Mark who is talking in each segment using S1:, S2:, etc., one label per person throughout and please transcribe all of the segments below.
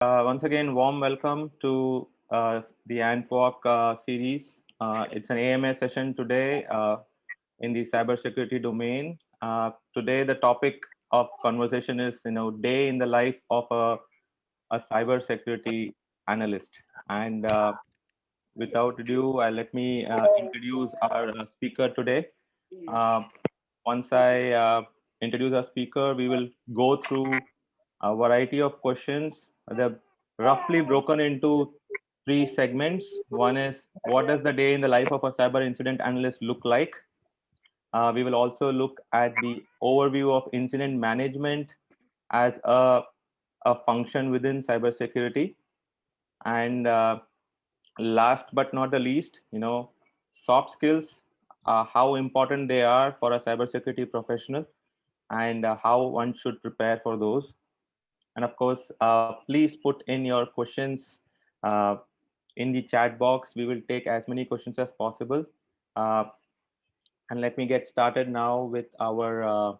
S1: Once again, warm welcome to the Ant Walk series. It's an AMA session today in the cybersecurity domain. Today, the topic of conversation is, day in the life of a cybersecurity analyst. And without ado, let me introduce our speaker today. Uh, Once I introduce our speaker, we will go through a variety of questions. They're roughly broken into three segments. One is, what does the day in the life of a cyber incident analyst look like? We will also look at the overview of incident management as a function within cybersecurity. And last but not the least, soft skills, how important they are for a cybersecurity professional, and how one should prepare for those. And of course, please put in your questions uh, in the chat box. We will take as many questions as possible. Uh, and let me get started now with our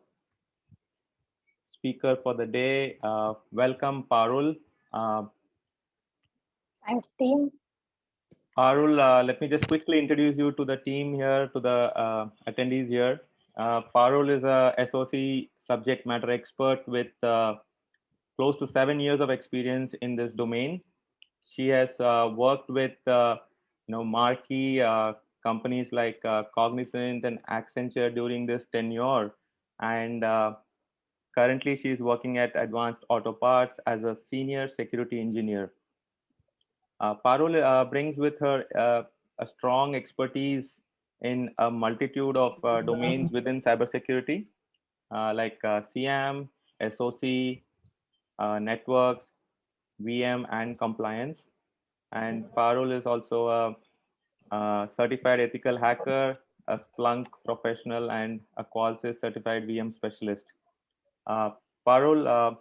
S1: speaker for the day. Welcome, Parul. Uh,
S2: Thank you, team.
S1: Parul, let me just quickly introduce you to the team here, to the attendees here. Parul is a SOC subject matter expert with close to 7 years of experience in this domain. She has worked with marquee companies like Cognizant and Accenture during this tenure, and currently she is working at Advanced Auto Parts as a senior security engineer. Parul brings with her a strong expertise in a multitude of domains within cybersecurity, like CM, SOC, networks, VM, and compliance. And Parul is also a certified ethical hacker, a Splunk professional, and a Qualsys certified VM specialist. Uh, Parul,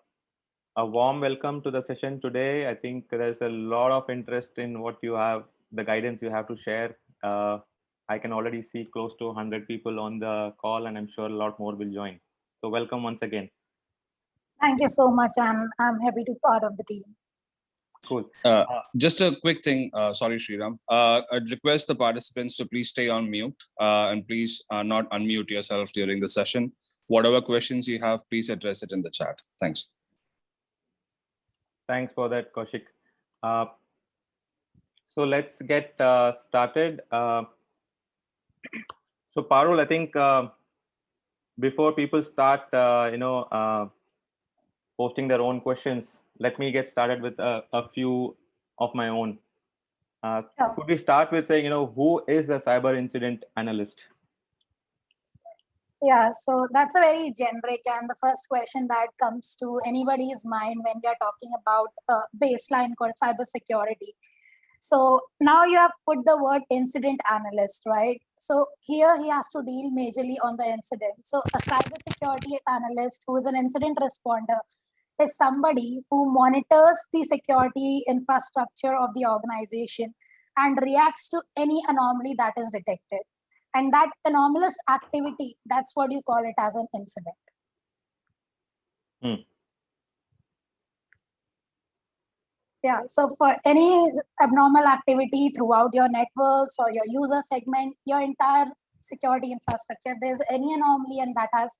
S1: a warm welcome to the session today. I think there's a lot of interest in what you have, the guidance you have to share. I can already see close to 100 people on the call, and I'm sure a lot more will join. So welcome once again.
S2: Thank you so much, and I'm happy to be part of the team.
S1: Cool.
S3: Just a quick thing, sorry, Sriram. I'd request the participants to please stay on mute and please not unmute yourself during the session. Whatever questions you have, please address it in the chat. Thanks.
S1: Thanks for that, Kaushik. So let's get started. So Parul, I think before people start, posting their own questions, let me get started with a few of my own.
S2: Sure.
S1: Could we start with saying, who is a cyber incident analyst?
S2: Yeah, so that's a very generic and the first question that comes to anybody's mind when we are talking about baseline called cybersecurity. So now you have put the word incident analyst, right? So here he has to deal majorly on the incident. So a cybersecurity analyst who is an incident responder is somebody who monitors the security infrastructure of the organization and reacts to any anomaly that is detected. And that anomalous activity, that's what you call it as an incident. Yeah, so for any abnormal activity throughout your networks or your user segment, your entire security infrastructure, there's any anomaly and that has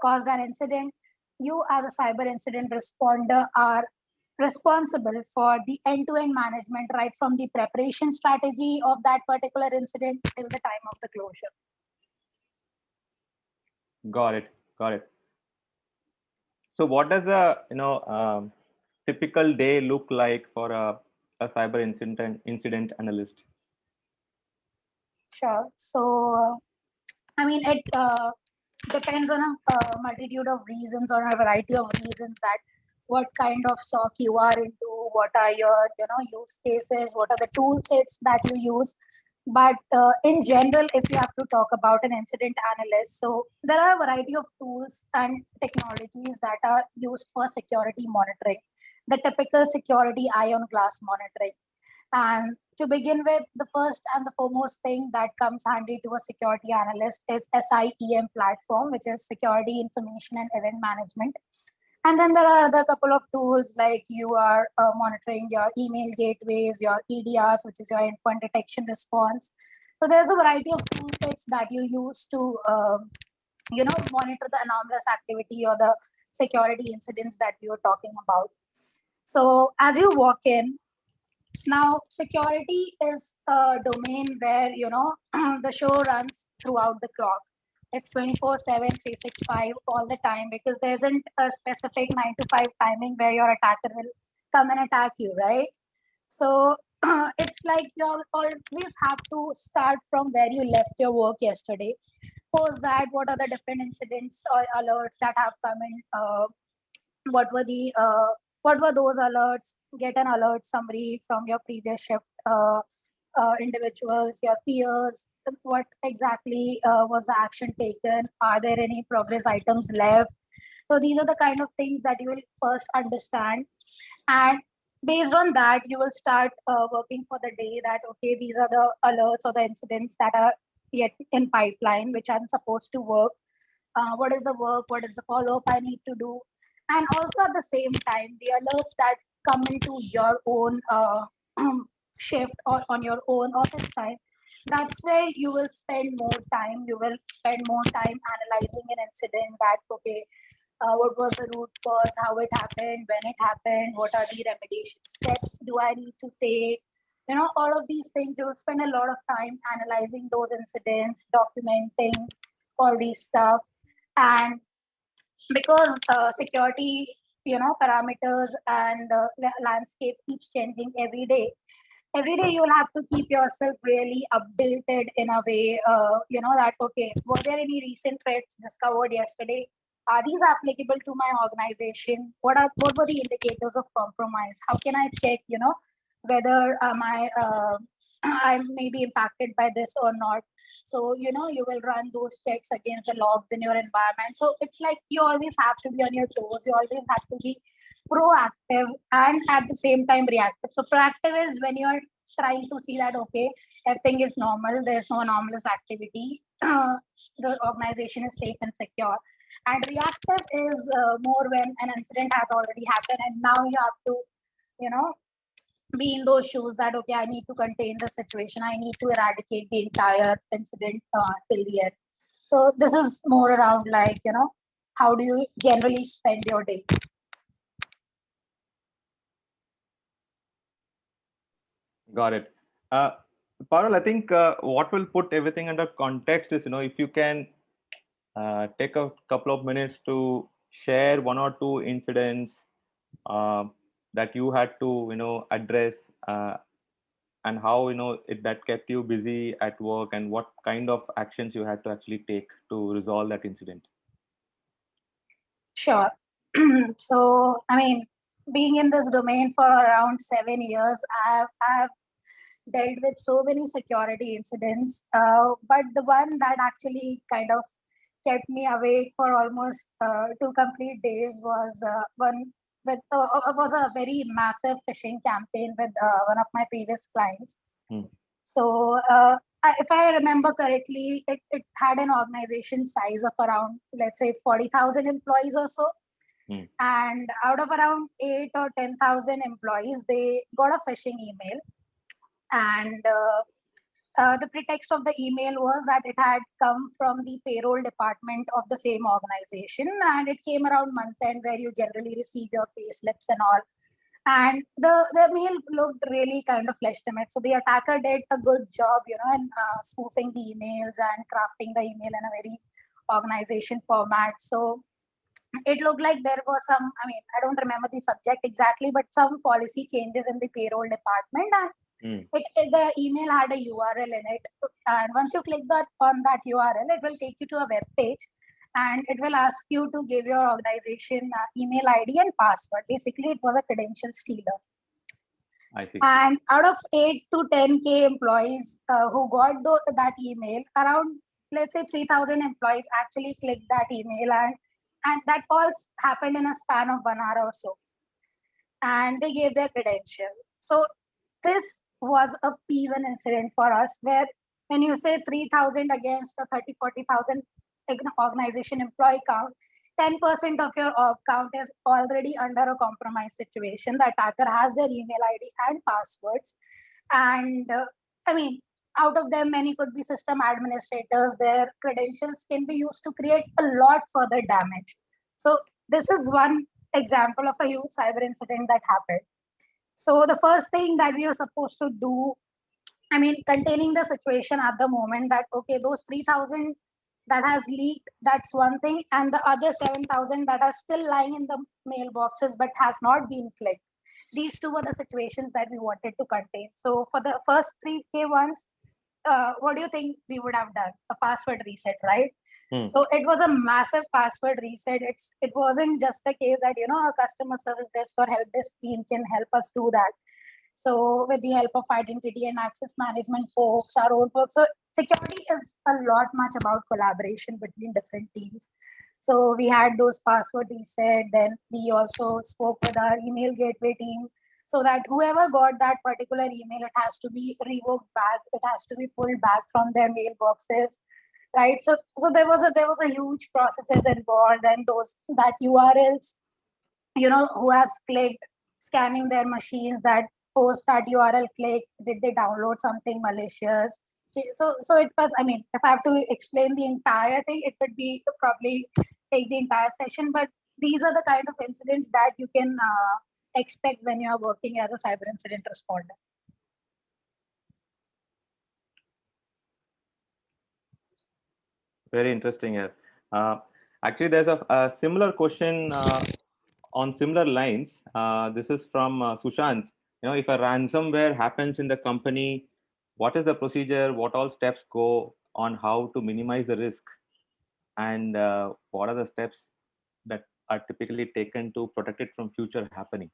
S2: caused an incident, you as a cyber incident responder are responsible for the end-to-end management, right from the preparation strategy of that particular incident till the time of the closure.
S1: Got it. Got it. So what does a typical day look like for a cyber incident analyst?
S2: Sure. So, I mean, it depends on a multitude of reasons or a variety of reasons that what kind of SOC you are into, what are your use cases, what are the tool sets that you use. But in general, if you have to talk about an incident analyst, so there are a variety of tools and technologies that are used for security monitoring. The typical security eye on glass monitoring. And to begin with, the first and the foremost thing that comes handy to a security analyst is SIEM platform, which is Security Information and Event Management. And then there are other couple of tools like you are monitoring your email gateways, your EDRs, which is your endpoint detection response. So there's a variety of tool sets that you use to monitor the anomalous activity or the security incidents that we were talking about. So as you walk in, now security is a domain where the show runs throughout the clock. It's 24/7, 365 all the time, because there isn't a specific 9 to 5 timing where your attacker will come and attack you, right? So it's like you always have to start from where you left your work yesterday. Post that, what are the different incidents or alerts that have come in? What were those alerts? Get an alert summary from your previous shift individuals, your peers. What exactly was the action taken? Are there any progress items left? So these are the kind of things that you will first understand, and based on that, you will start working for the day. That okay, these are the alerts or the incidents that are yet in pipeline, which I'm supposed to work. What is the work? What is the follow up I need to do? And also at the same time, the alerts that come into your own shift or on your own office time, that's where you will spend more time. You will spend more time analyzing an incident. That okay, what was the root cause, how it happened, when it happened, what are the remediation steps do I need to take? All of these things, you will spend a lot of time analyzing those incidents, documenting all these stuff. And because security, parameters and landscape keeps changing every day you'll have to keep yourself really updated in a way, that okay, were there any recent threats discovered yesterday? Are these applicable to my organization? What were the indicators of compromise? How can I check, whether I may be impacted by this or not? So you will run those checks against the logs in your environment. So it's like you always have to be on your toes. You always have to be proactive and at the same time reactive. So proactive is when you're trying to see that okay, everything is normal, there's no anomalous activity, the organization is safe and secure. And reactive is more when an incident has already happened and now you have to you know be in those shoes that okay, I need to contain the situation, I need to eradicate the entire incident till the end. So this is more around like how do you generally spend your day.
S1: Got it. Parul, I think what will put everything under context is, if you can take a couple of minutes to share one or two incidents that you had to, address and how, that kept you busy at work and what kind of actions you had to actually take to resolve that incident.
S2: Sure. So, I mean, being in this domain for around 7 years, I've dealt with so many security incidents. But the one that actually kind of kept me awake for almost 2 complete days was was a very massive phishing campaign with one of my previous clients. So, if I remember correctly, it had an organization size of around, let's say, 40,000 employees or so. And out of around 8 or 10,000 employees, they got a phishing email. And the pretext of the email was that it had come from the payroll department of the same organization. And it came around month end where you generally receive your pay slips and all. And the mail looked really kind of legitimate. So the attacker did a good job, in spoofing the emails and crafting the email in a very organization format. So it looked like there was some, I don't remember the subject exactly, but some policy changes in the payroll department. And the email had a URL in it. And once you click on that URL, it will take you to a web page. And it will ask you to give your organization email ID and password. Basically, it was a credential stealer.
S1: I see.
S2: And out of 8 to 10K employees who got that email, around, let's say, 3,000 employees actually clicked that email. And that all happened in a span of 1 hour or so. And they gave their credential. So this was a P1 incident for us, where when you say 3,000 against a 30, 40,000 organization employee count, 10% of your account is already under a compromised situation. The attacker has their email ID and passwords. And I mean, out of them, many could be system administrators. Their credentials can be used to create a lot further damage. So this is one example of a huge cyber incident that happened. So the first thing that we are supposed to do, I mean, containing the situation at the moment that, okay, those 3,000 that has leaked, that's one thing. And the other 7,000 that are still lying in the mailboxes but has not been clicked. These two were the situations that we wanted to contain. So for the first 3K ones, what do you think we would have done? A password reset, right? So it was a massive password reset. It wasn't just the case that, a customer service desk or help desk team can help us do that. So with the help of identity and access management folks, our own folks. So security is a lot much about collaboration between different teams. So we had those password reset. Then we also spoke with our email gateway team so that whoever got that particular email, it has to be revoked back. It has to be pulled back from their mailboxes, right? So there was a huge processes involved, and that URLs, who has clicked, scanning their machines, that post that URL click, did they download something malicious? So it was, I mean, if I have to explain the entire thing, it would be probably take the entire session, but these are the kind of incidents that you can expect when you are working as a cyber incident responder.
S1: Very interesting. Yes. Actually, there's a similar question on similar lines. This is from Sushant. If a ransomware happens in the company, what is the procedure? What all steps go on how to minimize the risk? And what are the steps that are typically taken to protect it from future happening?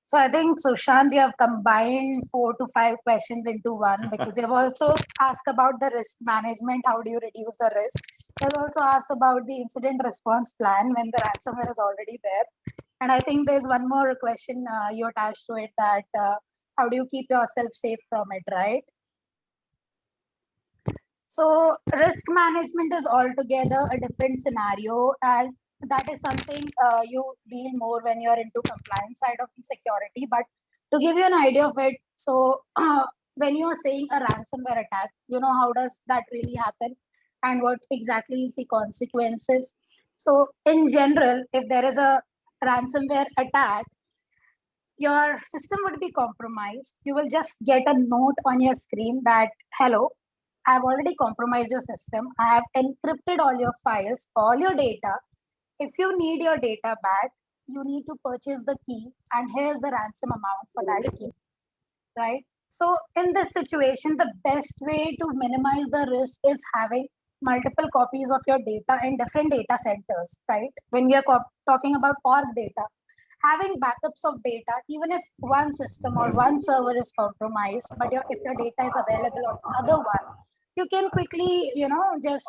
S2: So I think, Sushant, you have combined 4 to 5 questions into one, because you've also asked about the risk management. How do you reduce the risk? You've also asked about the incident response plan when the ransomware is already there. And I think there's one more question you attached to it, that how do you keep yourself safe from it, right? So risk management is altogether a different scenario, and that is something you deal more when you're into compliance side of the security. But to give you an idea of it, so when you're saying a ransomware attack, how does that really happen and what exactly is the consequences? So in general, if there is a ransomware attack, your system would be compromised. You will just get a note on your screen that, hello, I've already compromised your system. I have encrypted all your files, all your data. If you need your data back, you need to purchase the key, and here's the ransom amount for that key, right? So in this situation, the best way to minimize the risk is having multiple copies of your data in different data centers, right? When we are talking about org data, having backups of data, even if one system or one server is compromised, but if your data is available on other one, you can quickly, just,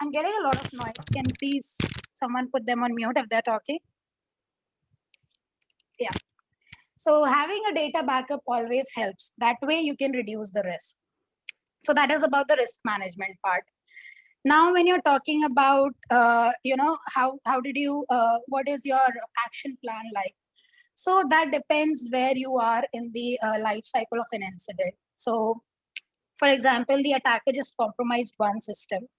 S2: I'm getting a lot of noise. Can please someone put them on mute if they're talking? Yeah. So having a data backup always helps. That way you can reduce the risk. So that is about the risk management part. Now, when you're talking about, how did you, what is your action plan like? So that depends where you are in the life cycle of an incident. So for example, the attacker just compromised one system.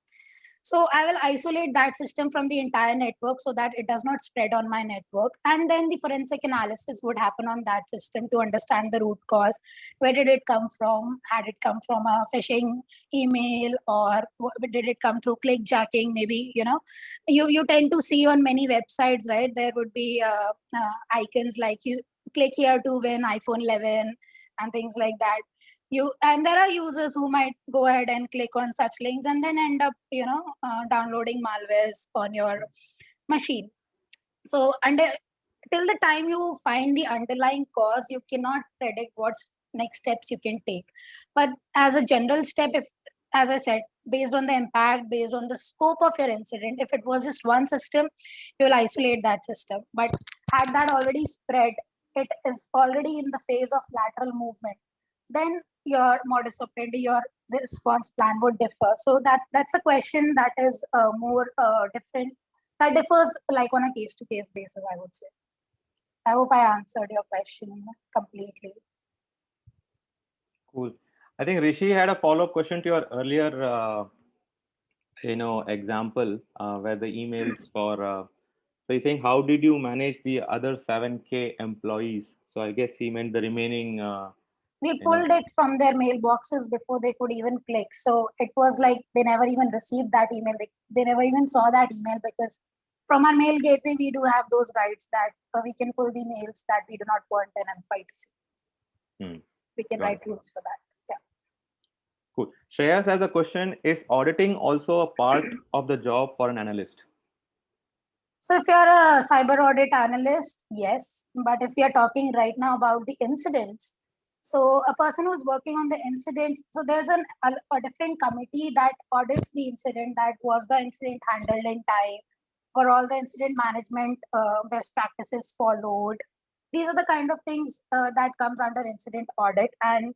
S2: So I will isolate that system from the entire network so that it does not spread on my network. And then the forensic analysis would happen on that system to understand the root cause. Where did it come from? Had it come from a phishing email, or did it come through clickjacking? Maybe, you tend to see on many websites, right? There would be icons like you click here to win iPhone 11 and things like that. And there are users who might go ahead and click on such links and then end up, downloading malwares on your machine. So till the time you find the underlying cause, you cannot predict what next steps you can take. But as a general step, as I said, based on the impact, based on the scope of your incident, if it was just one system, you will isolate that system. But had that already spread, it is already in the phase of lateral movement, then your modus operandi, your response plan would differ. So that's a question that is more different, that differs like on a case-to-case basis, I would say. I hope I answered your question completely.
S1: Cool. I think Rishi had a follow-up question to your earlier, example where the emails for. So he's saying, how did you manage the other 7K employees? So I guess he meant the remaining.
S2: We pulled it from their mailboxes before they could even click. So it was like they never even received that email. They never even saw that email, because from our mail gateway, we do have those rights that we can pull the mails that we do not want an employee to see. We can write rules for that. Yeah.
S1: Cool. Shreyas has a question: is auditing also a part of the job for an analyst?
S2: So if you're a cyber audit analyst, yes. But if we are talking right now about the incidents, so a person who's working on the incidents, so there's a different committee that audits the incident, that was the incident handled in time, or all the incident management best practices followed. These are the kind of things that comes under incident audit. And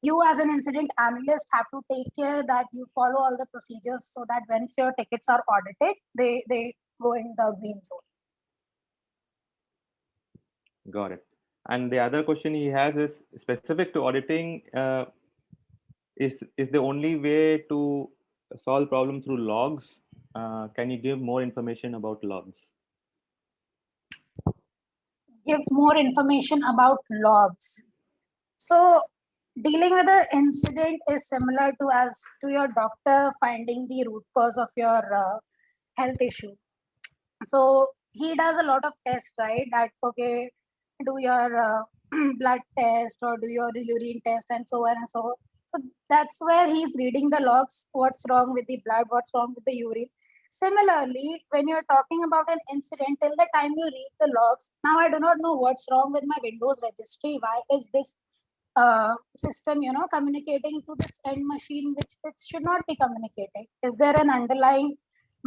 S2: you as an incident analyst have to take care that you follow all the procedures, so that once your tickets are audited, they go in the green zone.
S1: Got it. And the other question he has is specific to auditing. Is the only way to solve problem through logs? Can you give more information about logs?
S2: Give more information about logs. So dealing with an incident is similar to your doctor finding the root cause of your health issue. So he does a lot of tests, right? That, okay, do your blood test or do your urine test and so on and so on. So that's where he's reading the logs, what's wrong with the blood, what's wrong with the urine. Similarly, when you're talking about an incident, till the time you read the logs, now I do not know what's wrong with my Windows registry. Why is this system, communicating to this end machine, which it should not be communicating? Is there an underlying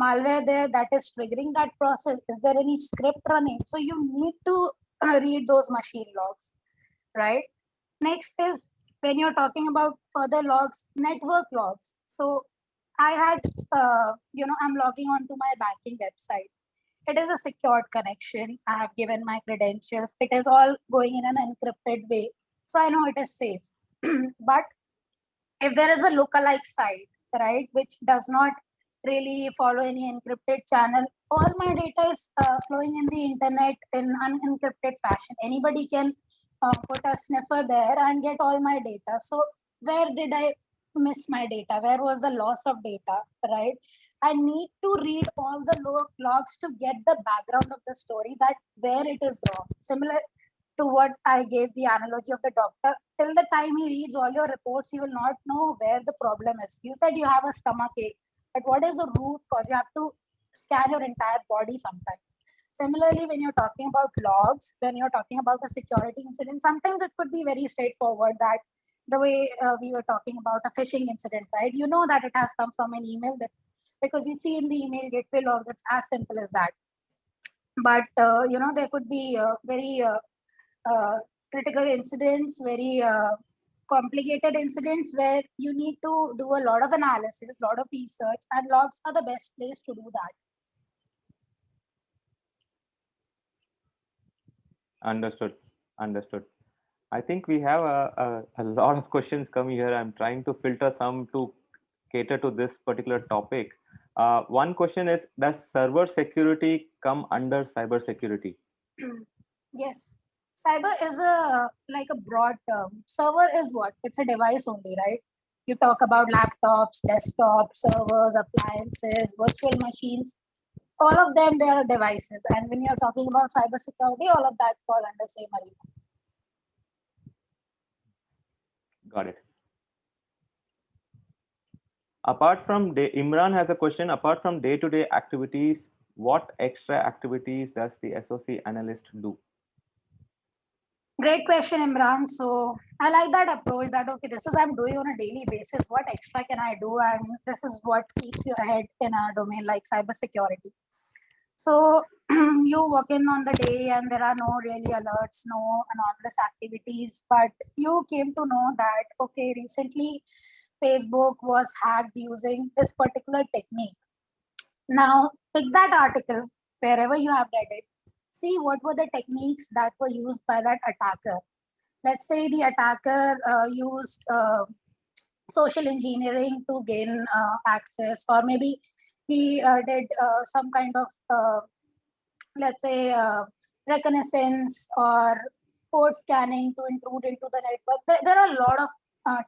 S2: malware there that is triggering that process? Is there any script running? So you need to read those machine logs, right? Next is when you're talking about further logs, network logs. So I had, I'm logging onto my banking website. It is a secured connection. I have given my credentials. It is all going in an encrypted way. So I know it is safe. But if there is a lookalike site, right, which does not really follow any encrypted channel, all my data is flowing in the internet in unencrypted fashion. Anybody can put a sniffer there and get all my data. So where did I miss my data? Where was the loss of data, right? I need to read all the logs to get the background of the story, that where it is wrong. Similar to what I gave the analogy of the doctor, till the time he reads all your reports, he will not know where the problem is. You said you have a stomach ache, but what is the root cause? You have to scan your entire body sometimes. Similarly, when you're talking about logs, when you're talking about a security incident, sometimes it could be very straightforward, that the way we were talking about a phishing incident, right? You know that it has come from an email, that because you see in the email gateway log, it's as simple as that. But there could be very critical incidents, very complicated incidents, where you need to do a lot of analysis, a lot of research, and logs are the best place to do that.
S1: Understood. I think we have a lot of questions coming here. I'm trying to filter some to cater to this particular topic. One question is, does server security come under cyber security?
S2: Yes. Cyber is like a broad term. Server is what? It's a device only, right? You talk about laptops, desktops, servers, appliances, virtual machines. All of them, they are devices. And when you're talking about cyber security, all of that fall under same arena.
S1: Got it. Apart from Imran has a question. Apart from day-to-day activities, what extra activities does the SOC analyst do?
S2: Great question, Imran. So I like that approach, that, okay, this is I'm doing on a daily basis. What extra can I do? And this is what keeps you ahead in a domain like cybersecurity. So you work in on the day and there are no really alerts, no anomalous activities, but you came to know that, okay, recently Facebook was hacked using this particular technique. Now, pick that article wherever you have read it. See what were the techniques that were used by that attacker. Let's say the attacker used social engineering to gain access, or maybe he did some kind of, let's say, reconnaissance or code scanning to intrude into the network. There are a lot of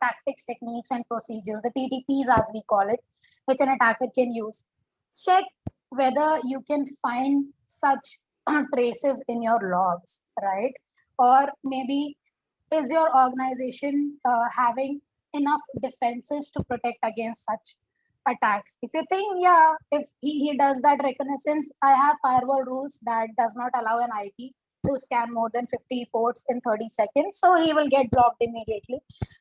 S2: tactics, techniques, and procedures, the TTPs as we call it, which an attacker can use. Check whether you can find such traces in your logs, right? Or maybe is your organization having enough defenses to protect against such attacks? If you think, yeah, if he does that reconnaissance, I have firewall rules that does not allow an IP to scan more than 50 ports in 30 seconds, so he will get blocked immediately.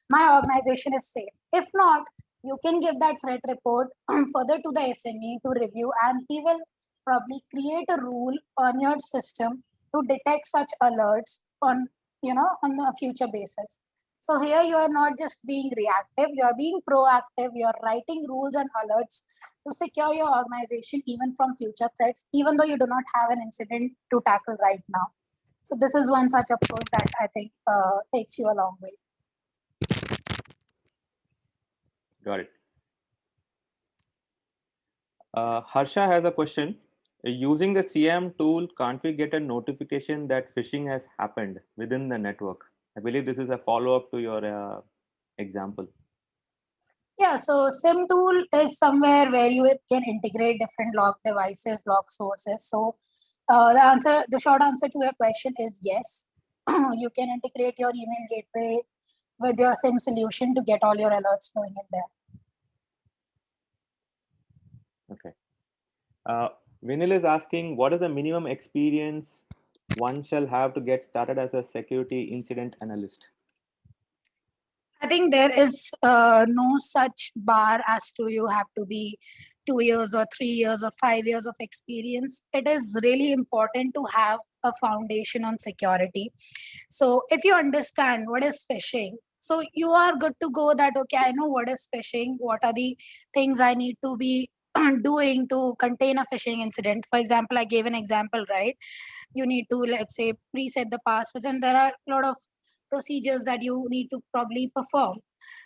S2: My organization is safe. If not, you can give that threat report further to the SME to review, and he will probably create a rule on your system to detect such alerts on on a future basis. So here you are not just being reactive, you are being proactive, you are writing rules and alerts to secure your organization even from future threats, even though you do not have an incident to tackle right now. So this is one such approach that I think takes you a long way.
S1: Got it. Harsha has a question. Using the CM tool, can't we get a notification that phishing has happened within the network? I believe this is a follow-up to your example.
S2: Yeah, so SIM tool is somewhere where you can integrate different log devices, log sources. So the short answer to your question is yes. You can integrate your email gateway with your SIM solution to get all your alerts flowing in there.
S1: Okay. Vinil is asking, what is the minimum experience one shall have to get started as a security incident analyst?
S2: I think there is no such bar as to you have to be 2 years or 3 years or 5 years of experience. It is really important to have a foundation on security. So if you understand what is phishing, so you are good to go that, okay, I know what is phishing, what are the things I need to be doing to contain a phishing incident. For example, I gave an example, right? You need to, let's say, preset the passwords, and there are a lot of procedures that you need to probably perform.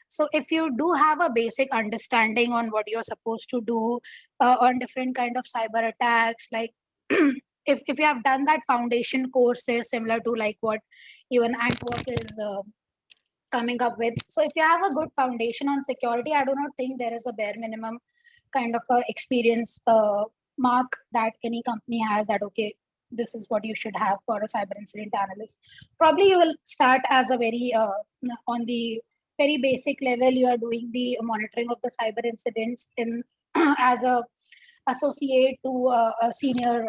S2: So if you do have a basic understanding on what you're supposed to do on different kind of cyber attacks, like if you have done that foundation courses similar to like what even Antwork is coming up with. So if you have a good foundation on security, I do not think there is a bare minimum kind of a experience mark that any company has that, okay, this is what you should have for a cyber incident analyst. Probably you will start as a very on the very basic level. You are doing the monitoring of the cyber incidents in as a associate to a senior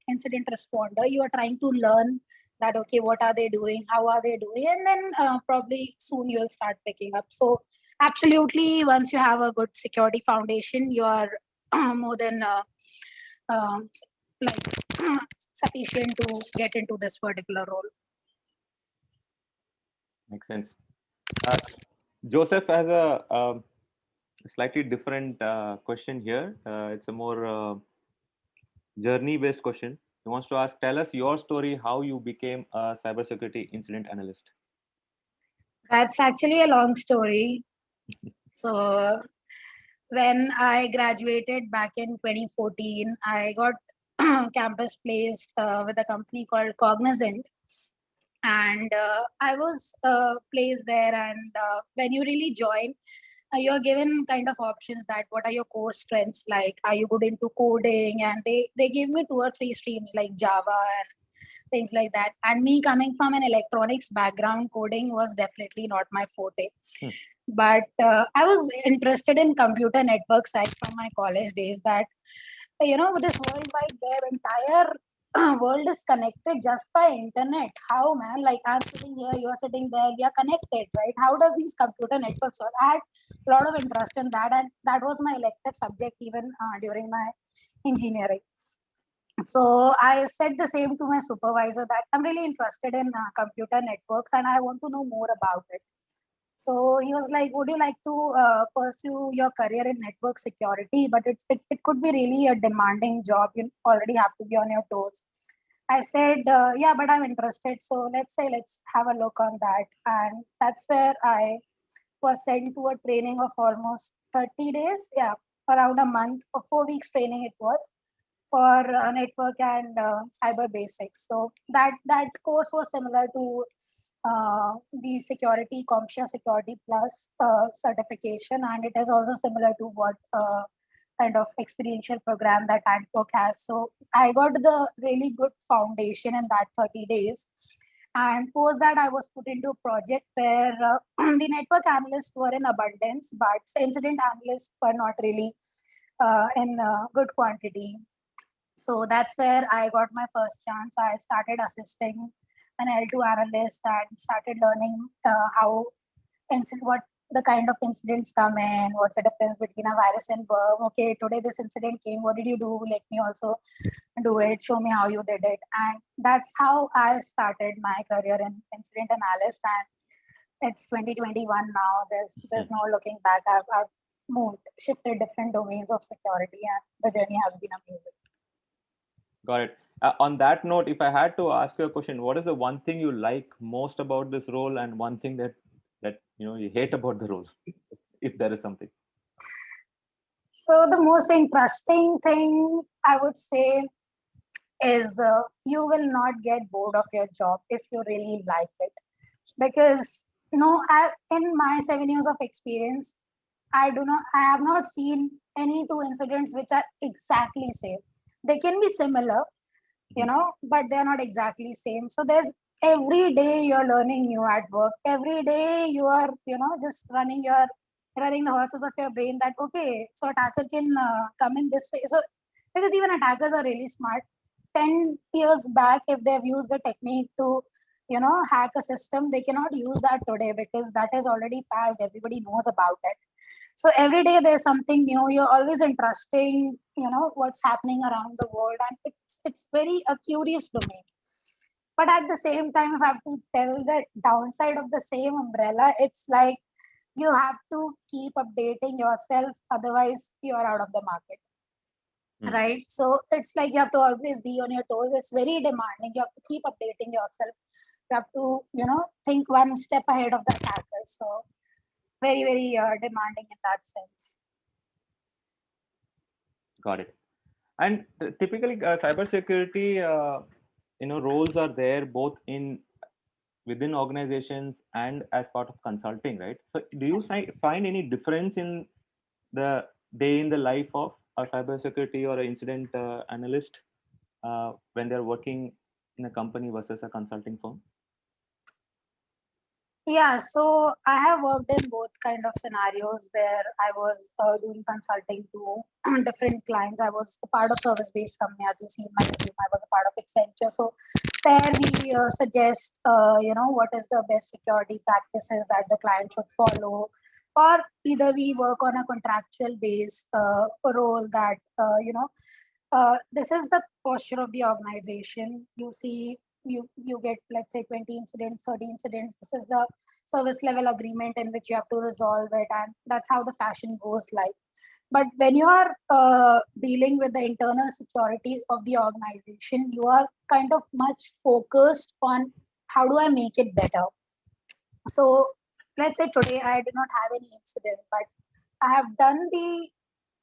S2: incident responder. You are trying to learn that, okay, what are they doing, how are they doing, and then probably soon you'll start picking up. So absolutely, once you have a good security foundation, you are more than like sufficient to get into this particular role.
S1: Makes sense. Joseph has a slightly different question here. It's a more journey-based question. He wants to ask, tell us your story, how you became a cybersecurity incident analyst.
S2: That's actually a long story. So when I graduated back in 2014, I got campus placed with a company called Cognizant. And I was placed there. And when you really join, you're given kind of options that what are your core strengths, like are you good into coding, and they gave me 2 or 3 streams like Java and things like that. And me coming from an electronics background, coding was definitely not my forte. But I was interested in computer network side from my college days, that this worldwide web, entire world is connected just by internet. How, man? Like, I'm sitting here, you're sitting there, we are connected, right? How does these computer networks work? I had a lot of interest in that, and that was my elective subject even during my engineering. So I said the same to my supervisor that I'm really interested in computer networks and I want to know more about it. So he was like, would you like to pursue your career in network security? But it could be really a demanding job. You already have to be on your toes. I said, yeah, but I'm interested. So let's have a look on that. And that's where I was sent to a training of almost 30 days. Yeah, around a month or 4 weeks training it was for network and cyber basics. So that course was similar to the security CompTIA Security Plus certification, and it is also similar to what kind of experiential program that Antwork has. So I got the really good foundation in that 30 days. And post that, I was put into a project where the network analysts were in abundance, but incident analysts were not really in good quantity. So that's where I got my first chance. I started assisting an L2 analyst and started learning what the kind of incidents come in, what's the difference between a virus and worm. Okay, today this incident came. What did you do? Let me also do it. Show me how you did it. And that's how I started my career in incident analyst. And it's 2021 now. There's no looking back. I've moved, shifted different domains of security, and the journey has been amazing.
S1: Got it. On that note, if I had to ask you a question, what is the one thing you like most about this role, and one thing that you hate about the role, if there is something?
S2: So the most interesting thing I would say is you will not get bored of your job if you really like it, because in my 7 years of experience, I have not seen any two incidents which are exactly same. They can be similar, but they're not exactly same. So there's every day you're learning new at work. Every day you are, just running the horses of your brain that, okay, so attacker can come in this way. So because even attackers are really smart. 10 years back, if they've used a technique to, hack a system, they cannot use that today because that is already passed. Everybody knows about it. So every day there's something new. You're always interesting, what's happening around the world, and it's very a curious domain. But at the same time, if I have to tell the downside of the same umbrella, it's like you have to keep updating yourself, otherwise you are out of the market. Right? So it's like you have to always be on your toes. It's very demanding. You have to keep updating yourself. You have to, think one step ahead of the attacker. So very, very demanding in that sense.
S1: Got it. And typically cybersecurity, roles are there both within organizations and as part of consulting, right? So do you find any difference in the day in the life of a cybersecurity or an incident analyst when they're working in a company versus a consulting firm?
S2: Yeah, so I have worked in both kind of scenarios where I was doing consulting to different clients. I was a part of service-based company, as you see in my resume. I was a part of Accenture. So there we suggest, what is the best security practices that the client should follow, or either we work on a contractual based role that, this is the posture of the organization. You see, you get, let's say, 20 incidents, 30 incidents. This is the service level agreement in which you have to resolve it, and that's how the fashion goes like. But when you are dealing with the internal security of the organization, you are kind of much focused on how do I make it better. So let's say today I did not have any incident, but I have done the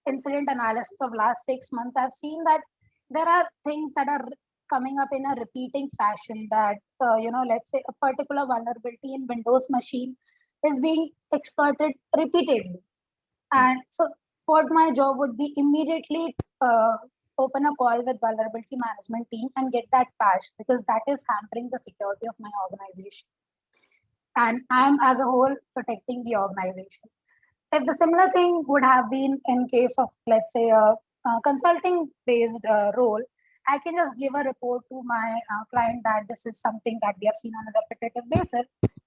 S2: incident analysis of last 6 months. I've seen that there are things that are coming up in a repeating fashion, that let's say a particular vulnerability in Windows machine is being exploited repeatedly. And so what my job would be, immediately open a call with vulnerability management team and get that patched, because that is hampering the security of my organization, and I'm as a whole protecting the organization. If the similar thing would have been in case of, let's say, a consulting based role, I can just give a report to my client that this is something that we have seen on a repetitive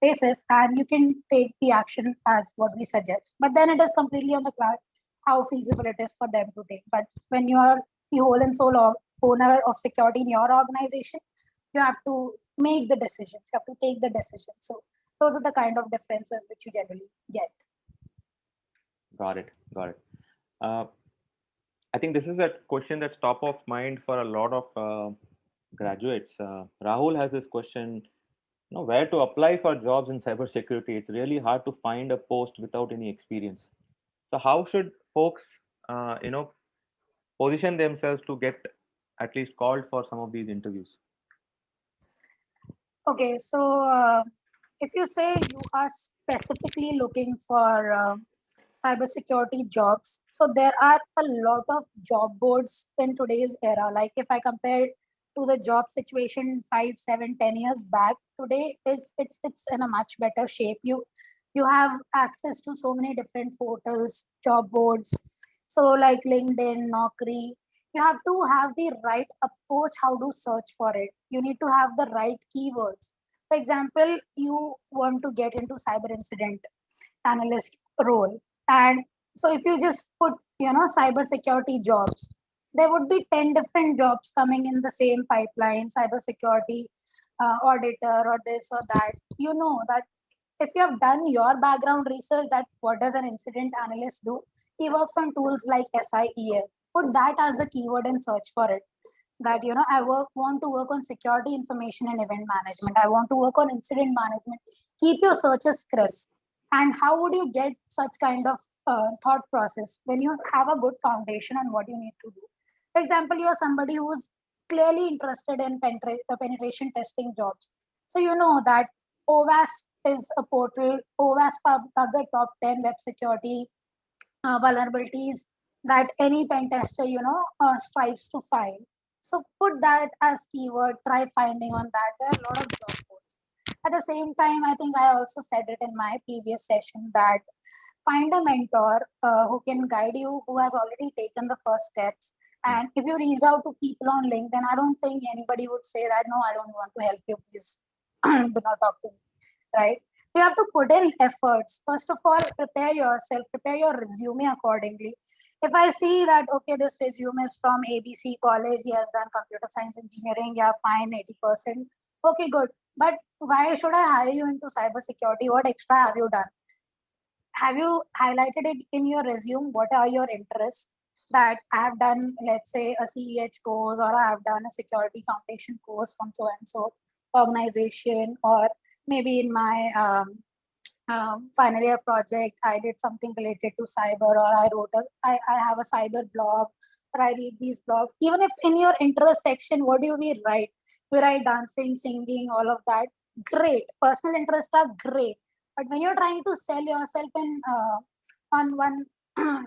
S2: basis, and you can take the action as what we suggest. But then it is completely on the client how feasible it is for them to take. But when you are the whole and sole owner of security in your organization, you have to make the decisions. You have to take the decision. So Those are the kind of differences which you generally get.
S1: Got it. Got it. I think this is a question that's top of mind for a lot of graduates. Rahul has this question, where to apply for jobs in cybersecurity. It's really hard to find a post without any experience. So how should folks, position themselves to get at least called for some of these interviews?
S2: Okay, so if you say you are specifically looking for cybersecurity jobs, so there are a lot of job boards in today's era. Like if I compare to the job situation 5, 7, 10 years back, today it's in a much better shape. You have access to so many different portals, job boards. So like LinkedIn, Naukri, you have to have the right approach how to search for it. You need to have the right keywords. For example, you want to get into cyber incident analyst role, and so if you just put cyber security jobs, there would be 10 different jobs coming in the same pipeline, cyber security auditor or this or that. You know that if you have done your background research, that what does an incident analyst do? He works on tools like SIEM. Put that as the keyword and search for it. That I want to work on security, information, and event management. I want to work on incident management. Keep your searches crisp. And how would you get such kind of thought process when you have a good foundation on what you need to do? For example, you're somebody who's clearly interested in penetration testing jobs. So you know that OWASP is a portal. OWASP are the top 10 web security vulnerabilities that any pen tester strives to find. So put that as keyword, try finding on that. There are a lot of job boards. At the same time, I think I also said it in my previous session that find a mentor who can guide you, who has already taken the first steps. And if you reach out to people on LinkedIn, I don't think anybody would say that, no, I don't want to help you, please do not talk to me, right? You have to put in efforts. First of all, prepare yourself, prepare your resume accordingly. If I see that, okay, this resume is from ABC college, he has done computer science engineering, yeah, fine, 80%. Okay, good. But why should I hire you into cybersecurity? What extra have you done? Have you highlighted it in your resume? What are your interests? That I have done, let's say, a CEH course, or I have done a security foundation course from so and so organization, or maybe in my final year project, I did something related to cyber, or I have a cyber blog, or I read these blogs. Even if in your interest section, what do we write? We write dancing, singing, all of that. Great. Personal interests are great. But when you're trying to sell yourself in on one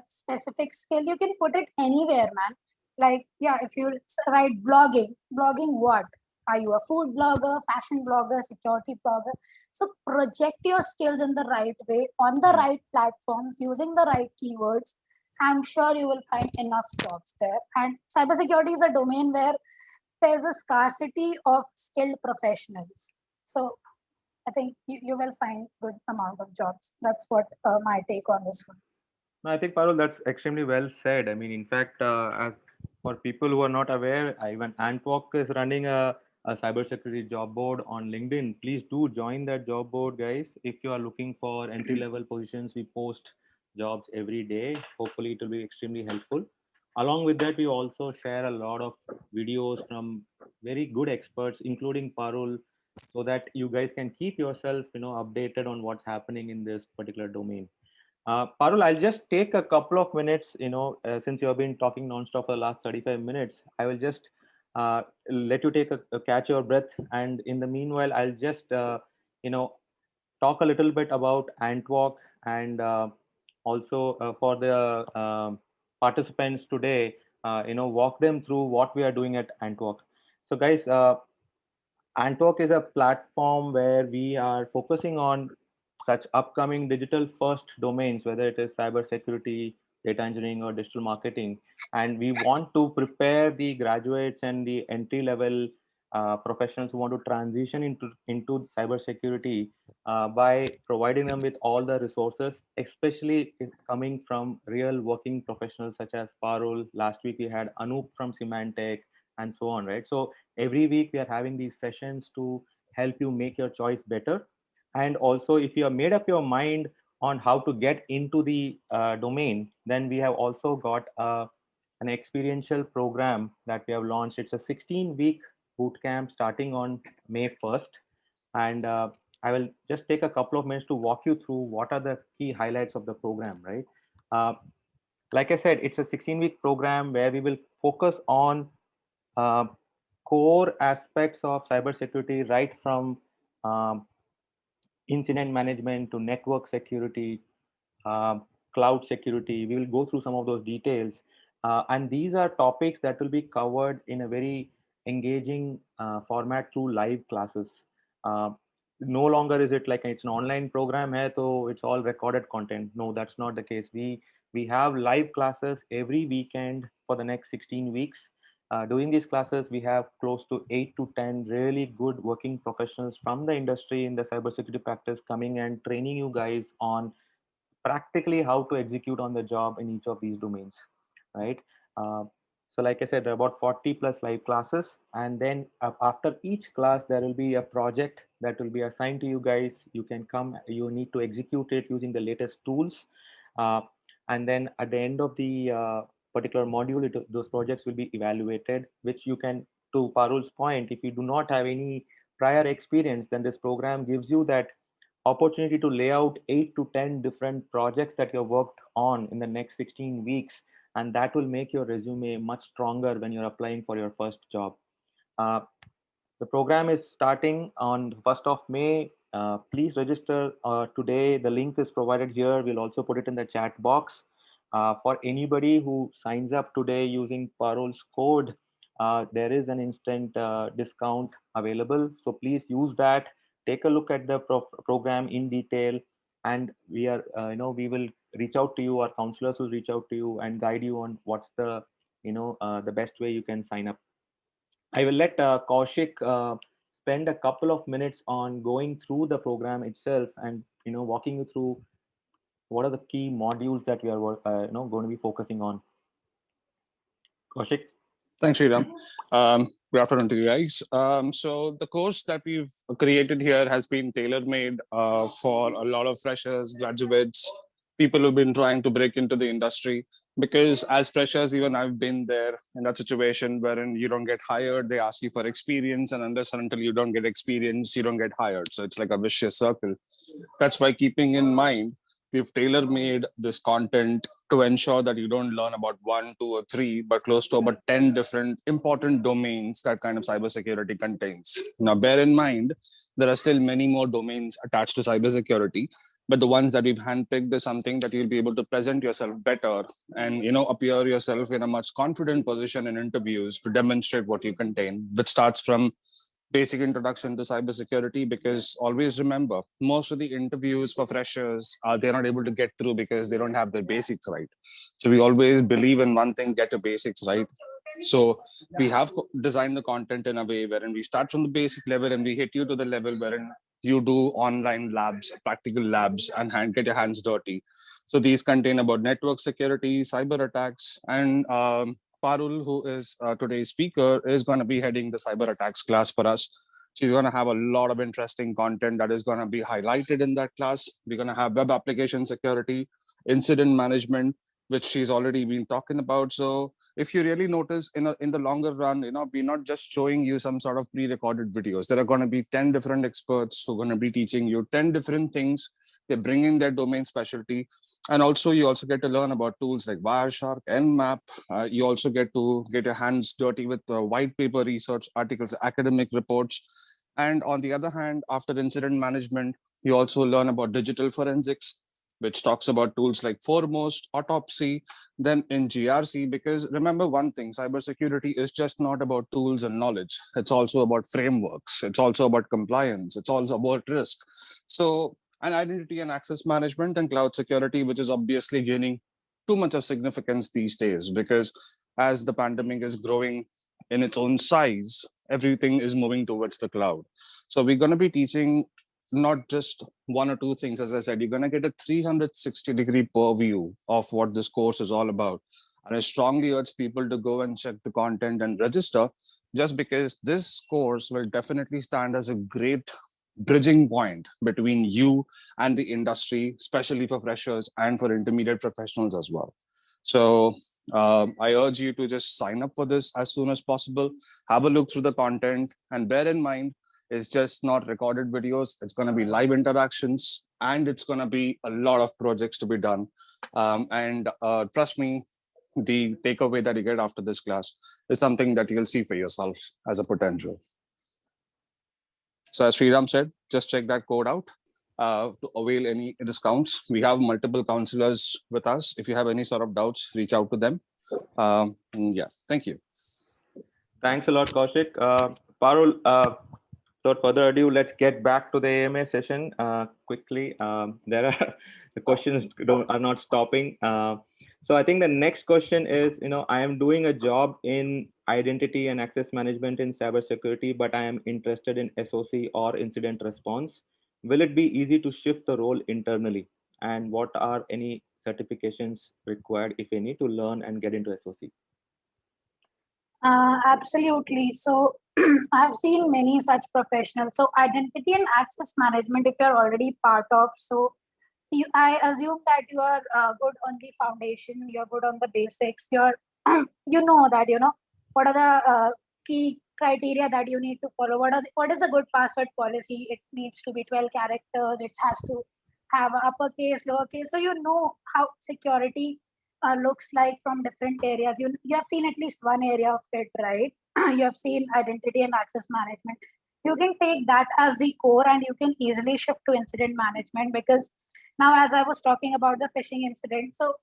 S2: specific skill, you can put it anywhere, man. Like, yeah, if you write blogging what? Are you a food blogger, fashion blogger, security blogger? So project your skills in the right way, on the right platforms, using the right keywords. I'm sure you will find enough jobs there. And cybersecurity is a domain where there's a scarcity of skilled professionals. So I think you will find good amount of jobs. That's what my take on this one.
S1: No, I think Parul, that's extremely well said. I mean, in fact, as for people who are not aware, even Antwalk is running a cybersecurity job board on LinkedIn. Please do join that job board, guys. If you are looking for entry-level positions, we post jobs every day. Hopefully, it will be extremely helpful. Along with that, we also share a lot of videos from very good experts, including Parul, so that you guys can keep yourself, updated on what's happening in this particular domain. Parul, I'll just take a couple of minutes, since you have been talking nonstop for the last 35 minutes, I will just let you take a catch your breath. And in the meanwhile, I'll just, talk a little bit about Antwalk, and also for the participants today, walk them through what we are doing at Antwalk. So guys, Antwalk is a platform where we are focusing on such upcoming digital first domains, whether it is cybersecurity, data engineering, or digital marketing. And we want to prepare the graduates and the entry level professionals who want to transition into cybersecurity by providing them with all the resources, especially coming from real working professionals such as Parul. Last week we had Anup from Symantec, and so on, right? So every week we are having these sessions to help you make your choice better. And also, if you have made up your mind on how to get into the domain, then we have also got an experiential program that we have launched. It's a 16-week boot camp starting on May 1st. And I will just take a couple of minutes to walk you through what are the key highlights of the program, right? Like I said, it's a 16-week program where we will focus on uh, core aspects of cybersecurity, right from um, incident management to network security, cloud security. We will go through some of those details. And these are topics that will be covered in a very engaging format through live classes. Uh, no longer is it like it's an online program hai, so it's all recorded content. No, that's not the case. We have live classes every weekend for the next 16 weeks. During these classes, we have close to 8 to 10 really good working professionals from the industry in the cybersecurity practice coming and training you guys on practically how to execute on the job in each of these domains, right? Uh, so like I said, there are about 40 plus live classes. And then after each class, there will be a project that will be assigned to you guys. You can come, you need to execute it using the latest tools. Uh, and then at the end of the particular module, those projects will be evaluated, which you can, to Parul's point, if you do not have any prior experience, then this program gives you that opportunity to lay out 8 to 10 different projects that you've worked on in the next 16 weeks. And that will make your resume much stronger when you're applying for your first job. Uh, the program is starting on the 1st of May. Please register today. The link is provided here. We'll also put it in the chat box. For anybody who signs up today using Parol's code, there is an instant discount available. So please use that. Take a look at the program in detail, and we are, we will reach out to you. Our counselors will reach out to you and guide you on what's the, the best way you can sign up. I will let Kaushik spend a couple of minutes on going through the program itself and walking you through what are the key modules that we are going to be focusing on. Kaushik.
S3: Thanks, Sriram. Good afternoon to you guys. So the course that we've created here has been tailor-made for a lot of freshers, graduates, people who've been trying to break into the industry. Because as freshers, even I've been there in that situation wherein you don't get hired, they ask you for experience, and unless and until you don't get experience, you don't get hired. So it's like a vicious circle. That's why, keeping in mind, we've tailor-made this content to ensure that you don't learn about 1, 2, or 3, but close to about 10 different important domains that kind of cybersecurity contains. Now, bear in mind, there are still many more domains attached to cybersecurity, but the ones that we've handpicked is something that you'll be able to present yourself better and appear yourself in a much confident position in interviews to demonstrate what you contain, which starts from basic introduction to cybersecurity. Because always remember, most of the interviews for freshers they're not able to get through because they don't have their basics right. So we always believe in one thing: get the basics right. So we have designed the content in a way wherein we start from the basic level and we hit you to the level wherein you do online labs, practical labs, and get your hands dirty. So these contain about network security, cyber attacks, and Parul, who is today's speaker, is going to be heading the cyber attacks class for us. She's going to have a lot of interesting content that is going to be highlighted in that class. We're going to have web application security, incident management, which she's already been talking about. So if you really notice, in the longer run, we're not just showing you some sort of pre-recorded videos. There are going to be 10 different experts who are going to be teaching you 10 different things. They're bringing their domain specialty. And also, you also get to learn about tools like Wireshark, Nmap. You also get to get your hands dirty with white paper research articles, academic reports. And on the other hand, after incident management, you also learn about digital forensics, which talks about tools like Foremost, Autopsy, then in GRC. Because remember one thing, cybersecurity is just not about tools and knowledge. It's also about frameworks. It's also about compliance. It's also about risk. So, and identity and access management and cloud security, which is obviously gaining too much of significance these days, because as the pandemic is growing in its own size, everything is moving towards the cloud. So we're going to be teaching not just 1 or 2 things. As I said, you're going to get a 360-degree purview of what this course is all about. And I strongly urge people to go and check the content and register, just because this course will definitely stand as a great bridging point between you and the industry, especially for freshers and for intermediate professionals as well. So I urge you to just sign up for this as soon as possible, have a look through the content, and bear in mind, it's just not recorded videos. It's going to be live interactions, and it's going to be a lot of projects to be done. And trust me, the takeaway that you get after this class is something that you'll see for yourself as a potential. So as Sriram said, just check that code out to avail any discounts. We have multiple counselors with us. If you have any sort of doubts, reach out to them. Yeah, thank you.
S1: Thanks a lot, Kaushik. Parul, without further ado, let's get back to the AMA session quickly. There are the questions are not stopping. So I think the next question is, I am doing a job in identity and access management in cybersecurity, but I am interested in SOC or incident response. Will it be easy to shift the role internally? And what are any certifications required, if any, to learn and get into SOC?
S2: Absolutely. So I've seen many such professionals. So identity and access management, if you're already part of, so I assume that you are good on the foundation, you're good on the basics, you're, you know that, what are the key criteria that you need to follow. What is a good password policy? It needs to be 12 characters. It has to have uppercase, lowercase. So you know how security looks like from different areas. You have seen at least one area of it, right? You have seen identity and access management. You can take that as the core and you can easily shift to incident management, because now, as I was talking about the phishing incident, so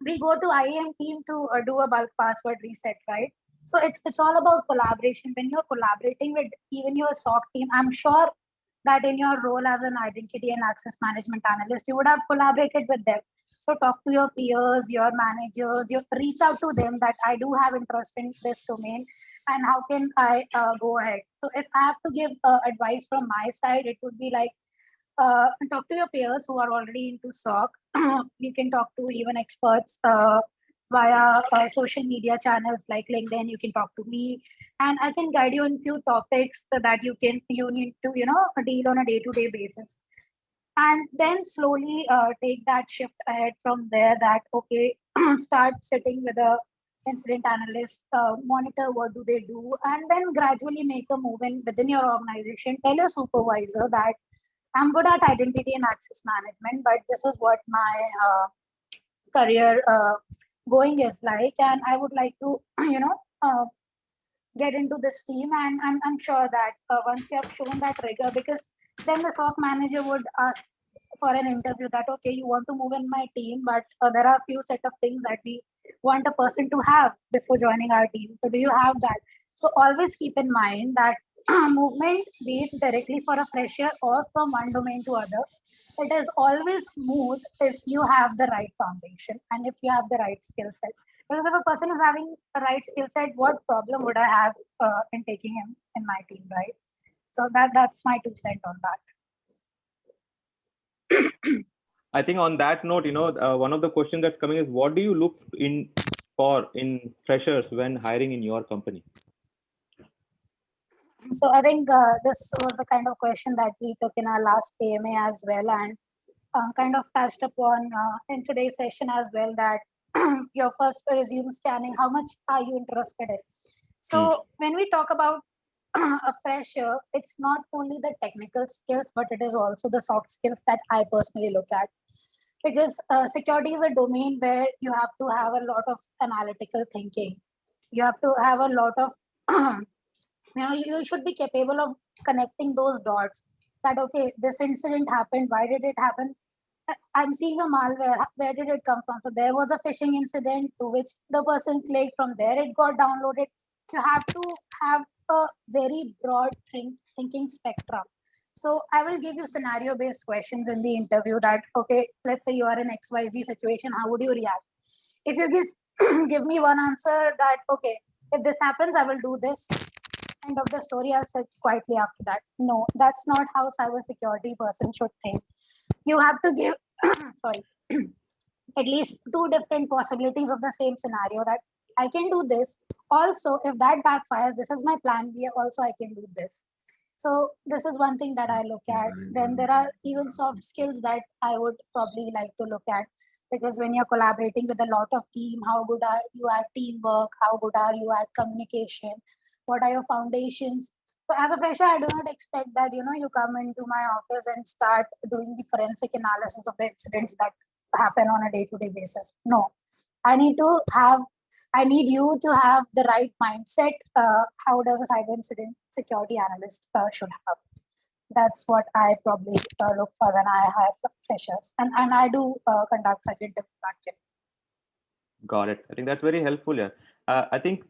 S2: we go to IAM team to do a bulk password reset, right? So it's all about collaboration. When you're collaborating with even your SOC team, I'm sure that in your role as an identity and access management analyst, you would have collaborated with them. So talk to your peers, your managers, you reach out to them that I do have interest in this domain and how can I go ahead. So if I have to give advice from my side, it would be like, talk to your peers who are already into SOC. You can talk to even experts via social media channels like LinkedIn. You can talk to me, and I can guide you in few topics that you need to deal on a day-to-day basis, and then slowly take that shift ahead from there. That okay, start sitting with a incident analyst, monitor what do they do, and then gradually make a move in within your organization. Tell your supervisor that I'm good at identity and access management, but this is what my career going is like, and I would like to, get into this team. And I'm sure that once you have shown that rigor, because then the SOC manager would ask for an interview that, okay, you want to move in my team, but there are a few set of things that we want a person to have before joining our team. So do you have that? So always keep in mind that movement, be it directly for a fresher or from one domain to other, it is always smooth if you have the right foundation and if you have the right skill set. Because if a person is having the right skill set, what problem would I have in taking him in my team, right? So that's my 2 cents on that.
S1: I think on that note, one of the questions that's coming is, what do you look for in freshers when hiring in your company?
S2: So I think this was the kind of question that we took in our last AMA as well, and kind of touched upon in today's session as well, that your first resume scanning, how much are you interested in? So when we talk about a fresher, it's not only the technical skills, but it is also the soft skills that I personally look at. Because security is a domain where you have to have a lot of analytical thinking. You have to have a lot of, you should be capable of connecting those dots that, okay, this incident happened. Why did it happen? I'm seeing a malware. Where did it come from? So there was a phishing incident to which the person clicked. From there, it got downloaded. You have to have a very broad thinking spectrum. So I will give you scenario-based questions in the interview that, okay, let's say you are in XYZ situation. How would you react? If you give me one answer that, okay, if this happens, I will do this. End of the story, I'll sit quietly after that. No, that's not how cybersecurity person should think. You have to give, sorry, at least 2 different possibilities of the same scenario, that I can do this. Also, if that backfires, this is my plan B. Also, I can do this. So this is one thing that I look at. Then there are even soft skills that I would probably like to look at, because when you're collaborating with a lot of team, how good are you at teamwork? How good are you at communication? What are your foundations? So as a fresher, I do not expect that you come into my office and start doing the forensic analysis of the incidents that happen on a day-to-day basis. No, I need you to have the right mindset. How does a cyber incident security analyst should have? That's what I probably look for when I hire freshers, and I do conduct such interviews actually.
S1: Got it. I think that's very helpful. Yeah. I think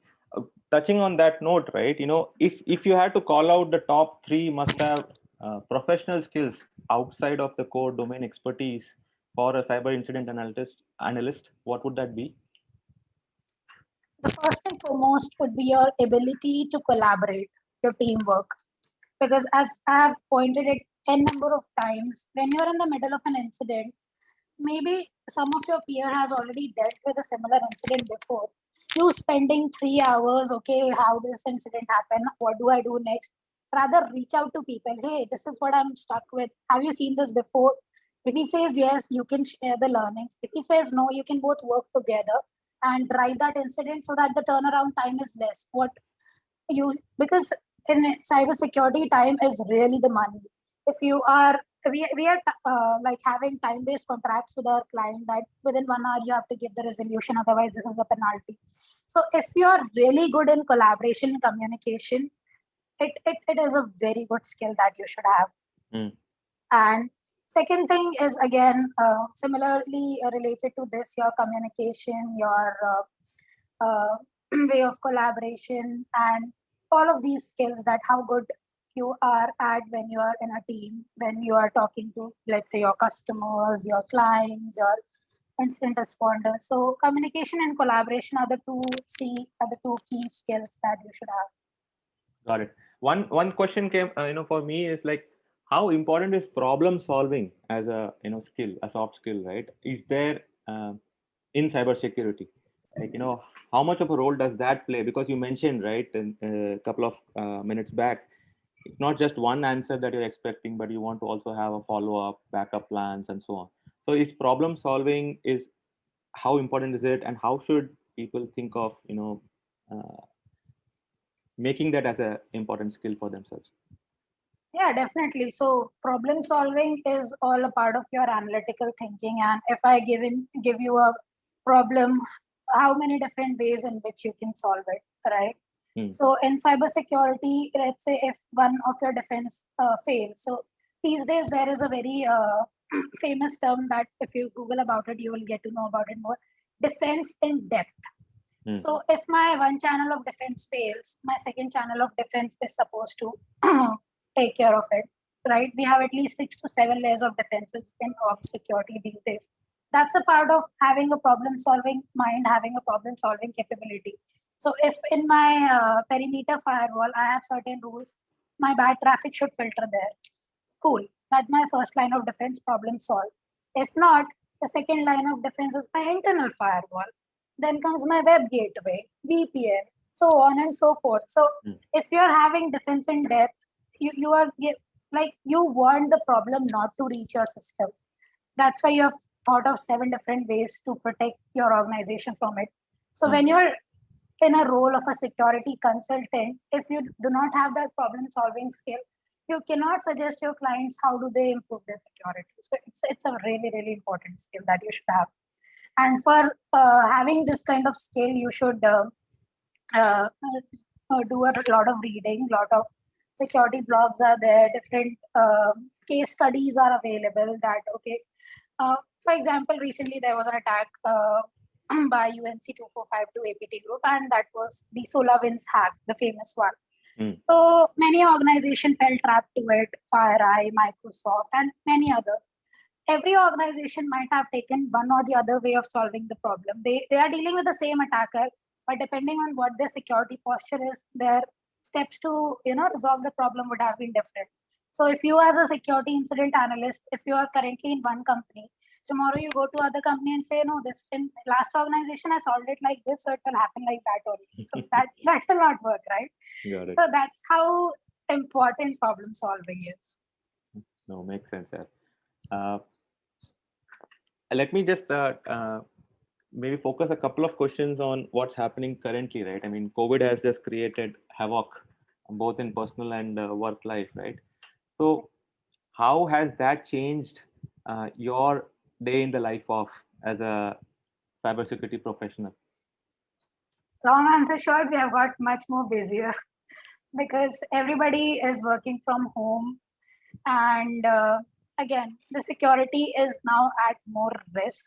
S1: touching on that note, right? If you had to call out the top 3 must-have professional skills outside of the core domain expertise for a cyber incident analyst, what would that be?
S2: The first and foremost would be your ability to collaborate, your teamwork. Because as I have pointed it n number of times, when you're in the middle of an incident, maybe some of your peer has already dealt with a similar incident before. You spending 3 hours, okay, how this incident happened? What do I do next? Rather reach out to people. Hey, this is what I'm stuck with. Have you seen this before? If he says yes, you can share the learnings. If he says no, you can both work together and drive that incident so that the turnaround time is less. Because in cybersecurity, time is really the money. If you are we are like having time-based contracts with our client that within 1 hour you have to give the resolution, otherwise this is a penalty. So if you are really good in collaboration and communication, it is a very good skill that you should have. And second thing is, again, similarly related to this, your communication, your way of collaboration, and all of these skills, that how good you are at when you are in a team, when you are talking to, let's say, your customers, your clients, your incident responders. So communication and collaboration are the two key skills that you should have.
S1: Got it. One question came, for me is like, how important is problem solving as a skill, a soft skill, right? Is there in cybersecurity, like how much of a role does that play? Because you mentioned, right, in a couple of minutes back, it's not just one answer that you're expecting, but you want to also have a follow-up, backup plans, and so on. So is problem solving, is how important is it, and how should people think of making that as a important skill for themselves?
S2: Yeah, definitely. So problem solving is all a part of your analytical thinking. And if I give you a problem, how many different ways in which you can solve it, right? So in cybersecurity, let's say if one of your defense fails. So these days there is a very famous term that if you Google about it, you will get to know about it more. Defense in depth. So if my one channel of defense fails, my second channel of defense is supposed to take care of it, right? We have at least 6 to 7 layers of defenses in security these days. That's a part of having a problem-solving mind, having a problem-solving capability. So if in my perimeter firewall, I have certain rules, my bad traffic should filter there. Cool. That's my first line of defense, problem solved. If not, the second line of defense is my internal firewall. Then comes my web gateway, VPN, so on and so forth. So if you're having defense in depth, you are like, you want the problem not to reach your system. That's why you have thought of 7 different ways to protect your organization from it. So when you're in a role of a security consultant, if you do not have that problem solving skill, you cannot suggest your clients how do they improve their security. So it's a really, really important skill that you should have. And for having this kind of skill, you should do a lot of reading, lot of security blogs are there, different case studies are available that, okay, for example, recently there was an attack by UNC 2452 APT group, and that was the SolarWinds hack, the famous one. So many organizations fell trapped to it, FireEye, Microsoft, and many others. Every organization might have taken one or the other way of solving the problem. They are dealing with the same attacker, but depending on what their security posture is, their steps to resolve the problem would have been different. So if you as a security incident analyst, if you are currently in one company, tomorrow you go to other company and say, no, this in last organization I solved it like this, so it will happen like that only. So that will not work, right?
S1: Got it.
S2: So that's how important problem solving is.
S1: No, makes sense, sir. Let me just maybe focus a couple of questions on what's happening currently, right? I mean, COVID has just created havoc both in personal and work life, right? So, how has that changed your day in the life of as a cybersecurity professional?
S2: Long answer short, we have got much more busier because everybody is working from home, and again, the security is now at more risk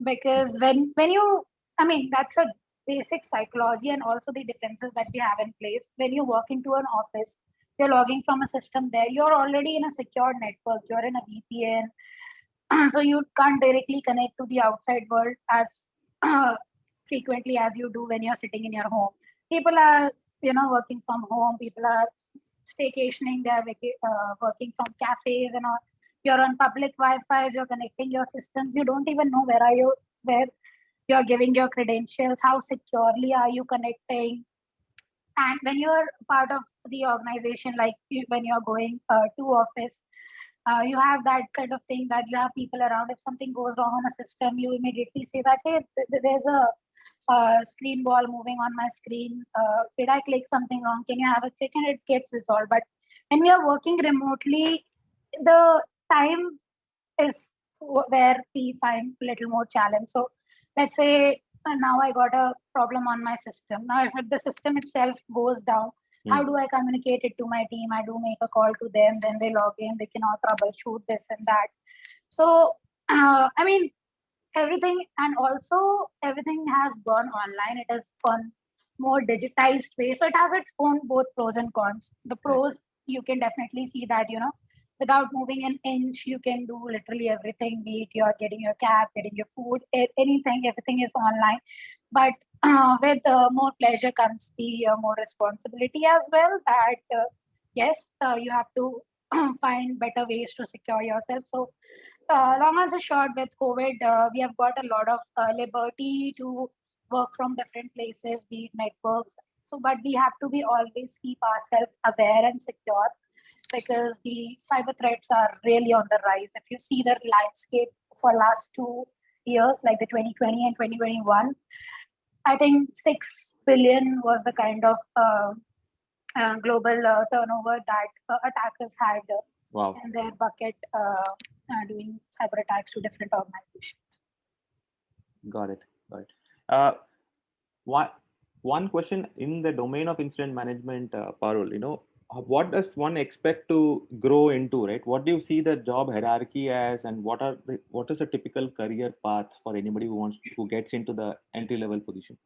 S2: because when you, I mean, that's a basic psychology and also the defenses that we have in place. When you walk into an office, you're logging from a system there, you're already in a secure network, you're in a VPN, so you can't directly connect to the outside world as frequently as you do when you're sitting in your home. People are, working from home, people are staycationing, they're working from cafes and all. You're on public Wi-Fi, you're connecting your systems, you don't even know where you're giving your credentials, how securely are you connecting. And when you're part of the organization, like when you're going to office, you have that kind of thing that you have people around. If something goes wrong on a system, you immediately say that, hey, there's a screen ball moving on my screen. Did I click something wrong? Can you have a check? And it gets resolved. But when we are working remotely, the time is where we find a little more challenge. So let's say now I got a problem on my system. Now, if the system itself goes down, how do I communicate it to my team? I do make a call to them, then they log in, they cannot troubleshoot this and that. So, I mean, everything, and also everything has gone online. It has gone more digitized way. So it has its own both pros and cons. The pros, you can definitely see that, without moving an inch, you can do literally everything, be it you're getting your cab, getting your food, anything, everything is online. But with more pleasure comes the more responsibility as well, that yes, you have to find better ways to secure yourself. So long answer short, with COVID, we have got a lot of liberty to work from different places, be it networks. So, but we have to be always keep ourselves aware and secure, because the cyber threats are really on the rise. If you see the landscape for last 2 years, like the 2020 and 2021, I think 6 billion was the kind of global turnover that attackers had in their bucket doing cyber attacks to different organizations.
S1: Got it. One question in the domain of incident management, Parul, what does one expect to grow into, right? What do you see the job hierarchy as, and what is a typical career path for anybody who gets into the entry level position?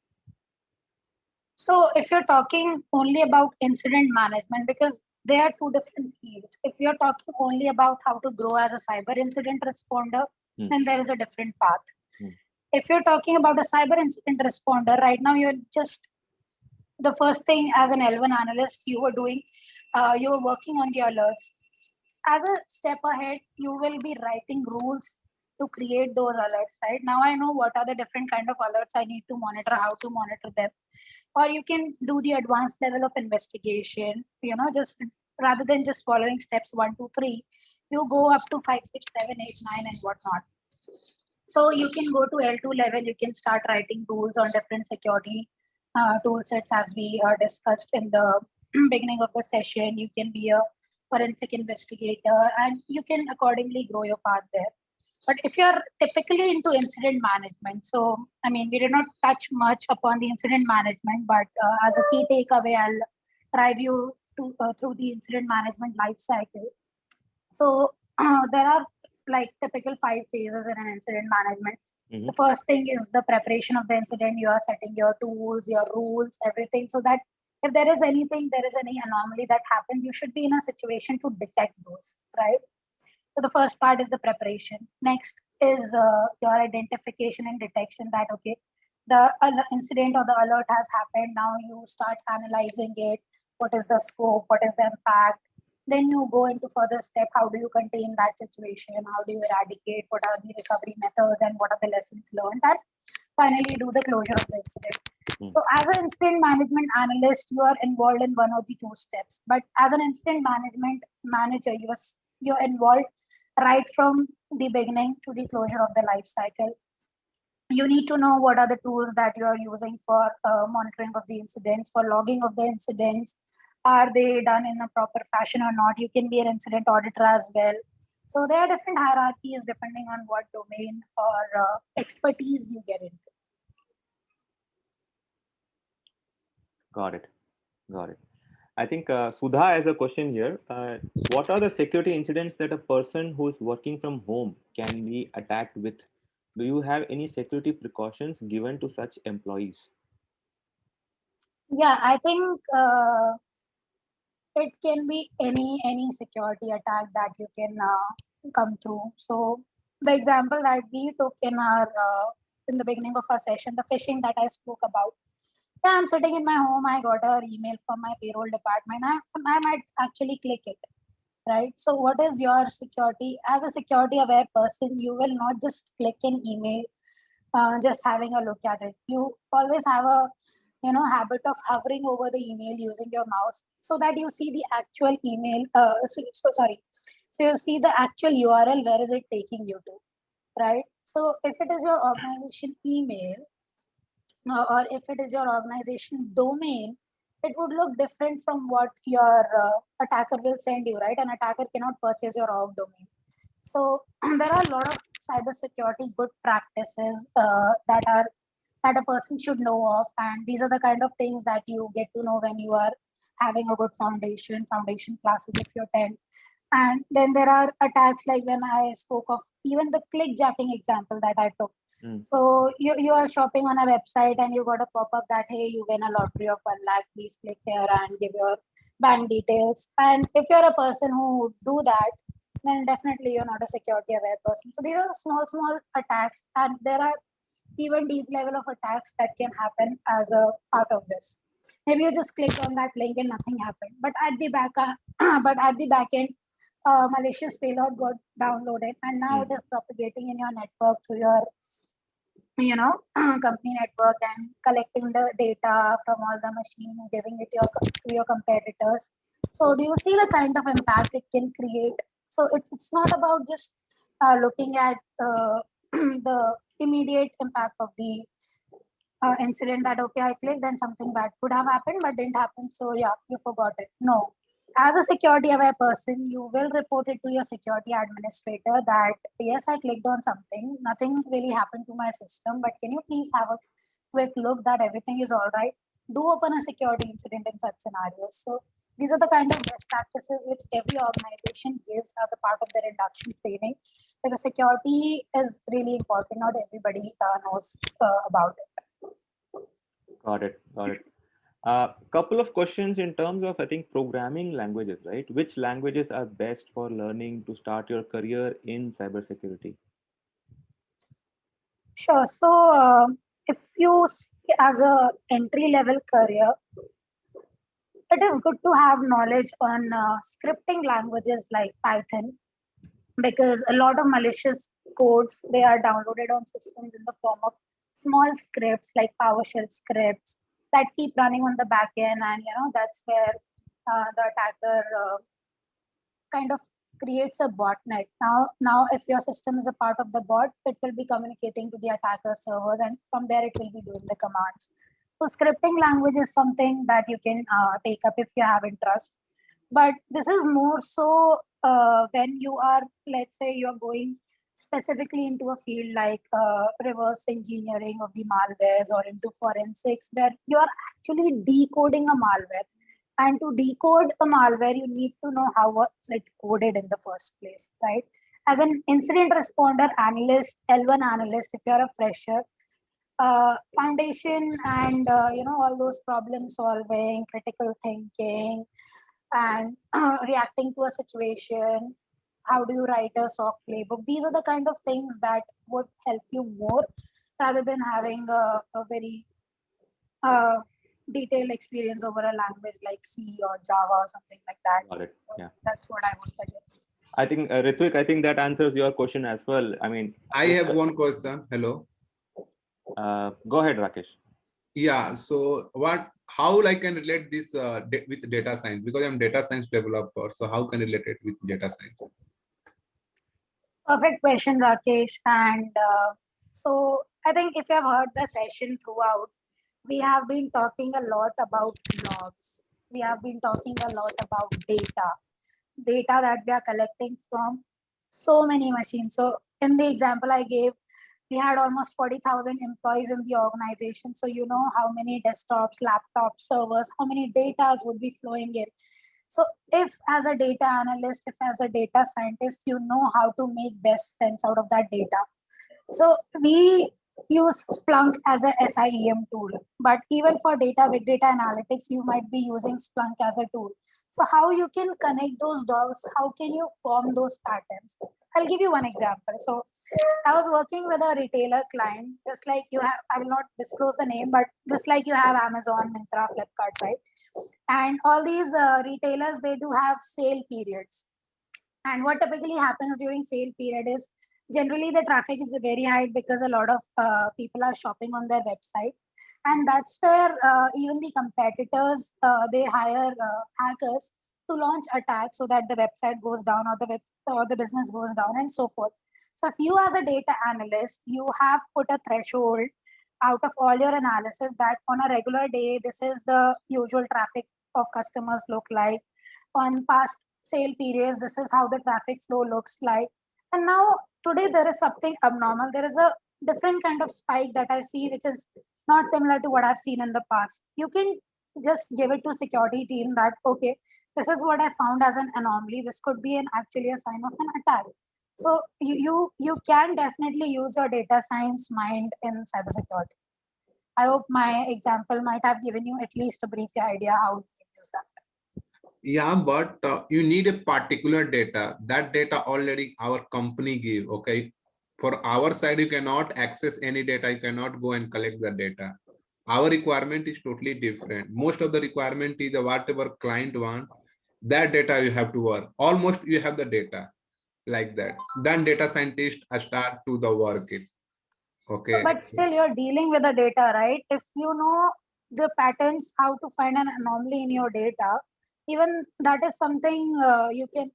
S2: So if you're talking only about incident management, because there are two different fields. If you're talking only about how to grow as a cyber incident responder, then there is a different path. If you're talking about a cyber incident responder, right now you're just the first thing as an L1 analyst you were doing, you were working on the alerts. As a step ahead, you will be writing rules to create those alerts, right? Now I know what are the different kind of alerts I need to monitor, how to monitor them. Or you can do the advanced level of investigation, just rather than just following steps 1, 2, 3, you go up to 5, 6, 7, 8, 9 and whatnot. So you can go to L2 level, you can start writing rules on different security tool sets, as we discussed in the beginning of the session. You can be a forensic investigator and you can accordingly grow your path there. But if you're typically into incident management, so I mean, we did not touch much upon the incident management, but as a key takeaway, I'll drive you through the incident management life cycle. So there are like typical 5 phases in an incident management. The first thing is the preparation of the incident. You are setting your tools, your rules, everything, so that if there is any anomaly that happens, you should be in a situation to detect those, right? So the first part is the preparation. Next is your identification and detection, that, okay, the incident or the alert has happened. Now you start analyzing it. What is the scope? What is the impact? Then you go into further step. How do you contain that situation? How do you eradicate? What are the recovery methods and what are the lessons learned? And finally do the closure of the incident. So as an incident management analyst, you are involved in one of the two steps. But as an incident management manager, you're involved right from the beginning to the closure of the life cycle. You need to know what are the tools that you are using for monitoring of the incidents, for logging of the incidents. Are they done in a proper fashion or not? You can be an incident auditor as well. So there are different hierarchies depending on what domain or expertise you get into.
S1: Got it. Got it. I think Sudha has a question here. What are the security incidents that a person who is working from home can be attacked with? Do you have any security precautions given to such employees?
S2: Yeah, I think it can be any security attack that you can come through. So the example that we took in the beginning of our session, the phishing that I spoke about. Yeah, I'm sitting in my home. I got an email from my payroll department. I might actually click it, right? So what is your security? As a security aware person, you will not just click an email, just having a look at it. You always have a habit of hovering over the email using your mouse so that you see the actual email. So you see the actual URL. Where is it taking you to, right? So if it is your organization email, or if it is your organization domain, it would look different from what your attacker will send you, right? An attacker cannot purchase your org domain. So there are a lot of cybersecurity good practices that a person should know of, and these are the kind of things that you get to know when you are having a good foundation classes if you attend. And then there are attacks like when I spoke of even the clickjacking example that I took. So you are shopping on a website and you got a pop-up that, hey, you win a lottery of 1 lakh, please click here and give your bank details. And if you're a person who do that, then definitely you're not a security aware person. So these are small attacks, and there are even deep level of attacks that can happen as a part of this. Maybe you just clicked on that link and nothing happened, but at the back end, malicious payload got downloaded, and now it is propagating in your network through your company network and collecting the data from all the machines, giving it to your competitors. So do you see the kind of impact it can create? So it's not about just looking at the immediate impact of the incident that, okay, I clicked and something bad could have happened but didn't happen, so yeah, you forgot it. No, as a security aware person, you will report it to your security administrator that, yes, I clicked on something, nothing really happened to my system, but can you please have a quick look that everything is all right? Do open a security incident in such scenarios. So these are the kind of best practices which every organization gives as a part of their induction training, because security is really important. Not everybody knows about it.
S1: Got it. Got it. Couple of questions in terms of, I think, programming languages, right? Which languages are best for learning to start your career in cybersecurity?
S2: Sure. So if you see as a entry level career, it is good to have knowledge on scripting languages like Python, because a lot of malicious codes, they are downloaded on systems in the form of small scripts like PowerShell scripts that keep running on the back end, and that's where the attacker kind of creates a botnet. Now if your system is a part of the bot, it will be communicating to the attacker servers, and from there it will be doing the commands. So scripting language is something that you can take up if you have interest. But this is more so when you are, let's say, you're going specifically into a field like reverse engineering of the malwares, or into forensics, where you are actually decoding a malware. And to decode a malware, you need to know how was it coded in the first place, right? As an incident responder analyst, L1 analyst, if you're a fresher, foundation and all those problem solving, critical thinking, and reacting to a situation, how do you write a SOC playbook, these are the kind of things that would help you more, rather than having a very detailed experience over a language like C or Java or something like that.
S1: Got it.
S2: So
S1: Yeah.
S2: that's what I would suggest.
S1: I think Ritvik, I think that answers your question as well. I mean,
S4: I have one question. Hello.
S1: go ahead, Rakesh.
S4: Yeah. So how I can relate this with data science, because I'm data science developer. So how can I relate it with data science?
S2: Perfect question, Rakesh. And so I think if you have heard the session throughout, we have been talking a lot about logs. We have been talking a lot about data that we are collecting from so many machines. So in the example I gave, we had almost 40,000 employees in the organization. So you know how many desktops, laptops, servers, how many data would be flowing in. So if as a data analyst, if as a data scientist, you know how to make best sense out of that data. So we use Splunk as a SIEM tool, but even for big data analytics, you might be using Splunk as a tool. So how you can connect those dots, how can you form those patterns? I'll give you one example. So I was working with a retailer client, just like you have, I will not disclose the name, but just like you have Amazon, Myntra, Flipkart, right? And all these retailers, they do have sale periods. And what typically happens during sale period is generally the traffic is very high because a lot of people are shopping on their website. And that's where even the competitors, they hire hackers to launch attacks so that the website goes down or the business goes down and so forth. So if you as a data analyst, you have put a threshold out of all your analysis that on a regular day, this is the usual traffic of customers look like. On past sale periods, this is how the traffic flow looks like. And now today there is something abnormal. There is a different kind of spike that I see, which is not similar to what I've seen in the past. You can just give it to security team that, okay, this is what I found as an anomaly. This could be actually a sign of an attack. So you can definitely use your data science mind in cybersecurity. I hope my example might have given you at least a brief idea how you can use that.
S4: Yeah, but you need a particular data. That data already our company give. Okay, for our side, you cannot access any data. You cannot go and collect the data. Our requirement is totally different. Most of the requirement is whatever client want, that data you have to work. Almost you have the data like that. Then data scientists start to the work it. Okay.
S2: But still you're dealing with the data, right? If you know the patterns, how to find an anomaly in your data, even that is something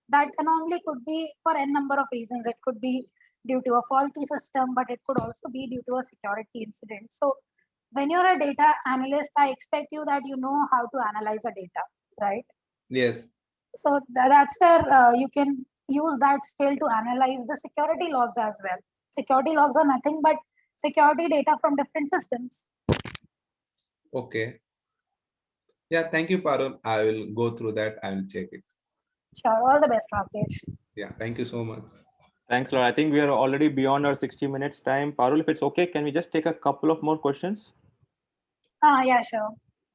S2: that anomaly could be for n number of reasons. It could be due to a faulty system, but it could also be due to a security incident. So when you're a data analyst, I expect you that you know how to analyze the data, right?
S4: Yes.
S2: So that's where you can use that skill to analyze the security logs as well. Security logs are nothing but security data from different systems.
S4: Okay. Yeah, thank you, Parul. I will go through that. I will check it.
S2: Sure. All the best, Rakesh.
S4: Yeah, thank you so much.
S1: Thanks, Laura. I think we are already beyond our 60 minutes time. Parul, if it's okay, can we just take a couple of more questions?
S2: Yeah, sure.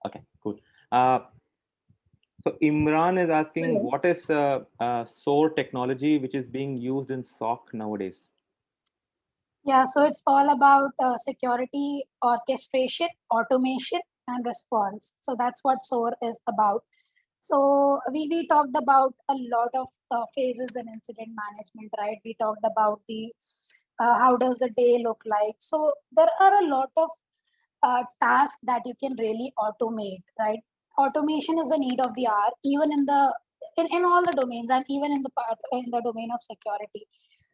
S1: Okay, cool. So Imran is asking, what is SOAR technology which is being used in SOC nowadays?
S2: Yeah, so it's all about security orchestration, automation, and response. So that's what SOAR is about. So we talked about a lot of phases in incident management, right? We talked about the how does the day look like. So there are a lot of tasks that you can really automate, right? Automation is the need of the hour, even in all the domains, and even in the domain of security.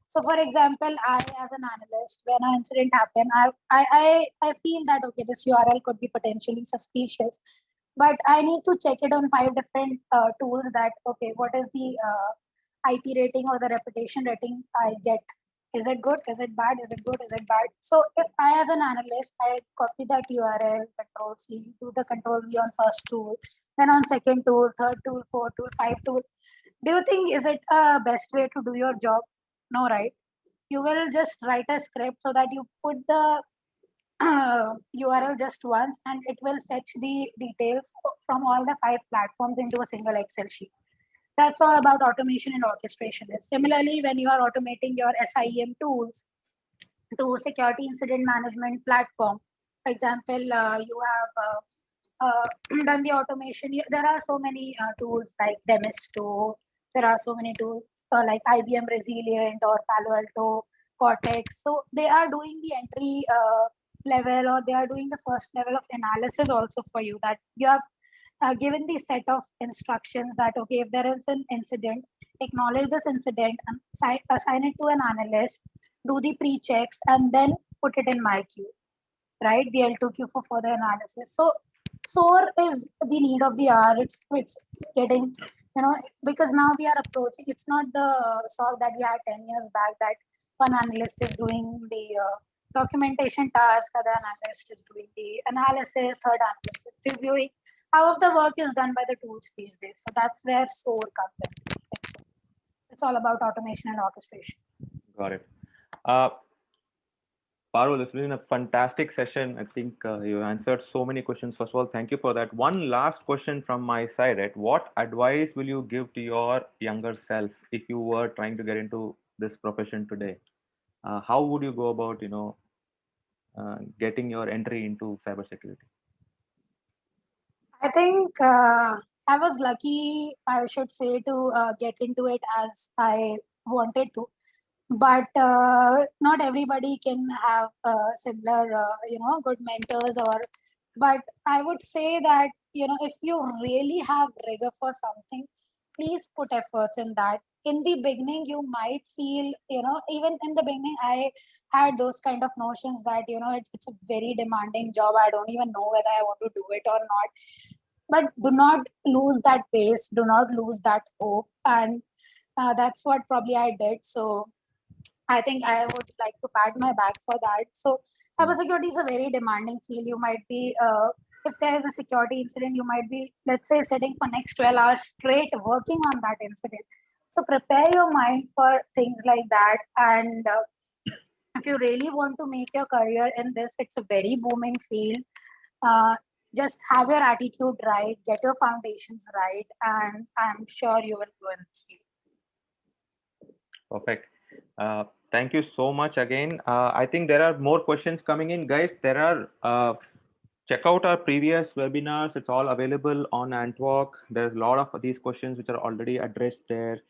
S2: So, for example, I, as an analyst, when an incident happened, I feel that okay, this URL could be potentially suspicious, but I need to check it on 5 different tools. That okay, what is the IP rating or the reputation rating I get? Is it good? Is it bad? Is it good? Is it bad? So if I, as an analyst, I copy that URL, Control C, do the Control V on first tool, then on second tool, third tool, fourth tool, 5 tool. Do you think is it a best way to do your job? No, right? You will just write a script so that you put the URL just once and it will fetch the details from all the 5 platforms into a single Excel sheet. That's all about automation and orchestration. Similarly, when you are automating your SIEM tools to security incident management platform, for example, you have done the automation, there are so many tools like Demisto. There are so many tools like IBM Resilient or Palo Alto Cortex. So they are doing the entry level, or they are doing the first level of analysis also for you, that you have given the set of instructions that, okay, if there is an incident, acknowledge this incident and assign it to an analyst, do the pre-checks, and then put it in my queue, right? The L2 queue for further analysis. So SOAR is the need of the hour. It's getting, because now we are approaching, it's not the SOC that we had 10 years back, that one analyst is doing the documentation task, other analyst is doing the analysis, third analyst is reviewing. How of the work is done by the tools these days. So that's where SOAR comes in. It's all about automation and orchestration.
S1: Got it. Parul, it's been a fantastic session. I think you answered so many questions. First of all, thank you for that. One last question from my side. Right? What advice will you give to your younger self if you were trying to get into this profession today? How would you go about, getting your entry into cybersecurity?
S2: I think I was lucky, I should say, to get into it as I wanted to. But not everybody can have similar, good mentors. But I would say that, if you really have rigor for something, please put efforts in that. In the beginning, you might feel, even in the beginning, I had those kind of notions that, it's a very demanding job. I don't even know whether I want to do it or not. But do not lose that pace. Do not lose that hope. And that's what probably I did. So I think I would like to pat my back for that. So cybersecurity is a very demanding field. You might be, if there is a security incident, you might be, let's say, sitting for next 12 hours straight working on that incident. So prepare your mind for things like that. And if you really want to make your career in this, it's a very booming field. Just have your attitude right, get your foundations right, and I'm sure you will go in this field.
S1: Perfect. Thank you so much again. I think there are more questions coming in, guys. There are, check out our previous webinars. It's all available on Antwalk. There's a lot of these questions which are already addressed there.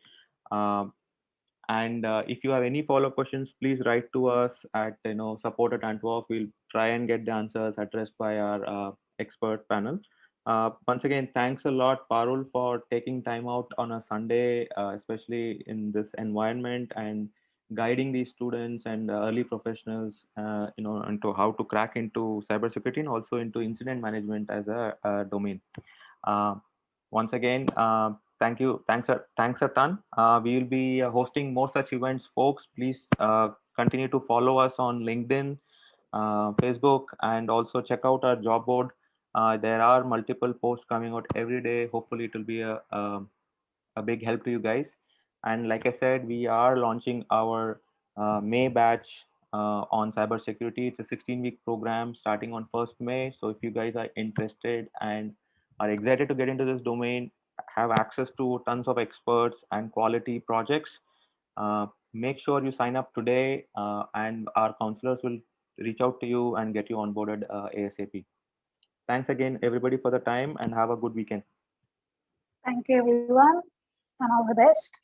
S1: And if you have any follow-up questions, please write to us at support@Antwalk. We'll try and get the answers addressed by our expert panel. Once again, thanks a lot, Parul, for taking time out on a Sunday, especially in this environment, and guiding these students and early professionals, into how to crack into cybersecurity and also into incident management as a domain. Once again, thank you. Thanks a ton. We will be hosting more such events, folks. Please continue to follow us on LinkedIn, Facebook, and also check out our job board. There are multiple posts coming out every day. Hopefully, it will be a big help to you guys. And like I said, we are launching our May batch on cybersecurity. It's a 16-week program starting on 1st May. So if you guys are interested and are excited to get into this domain, have access to tons of experts and quality projects, make sure you sign up today, and our counselors will reach out to you and get you onboarded ASAP. Thanks again, everybody, for the time, and have a good weekend.
S2: Thank you, everyone, and all the best.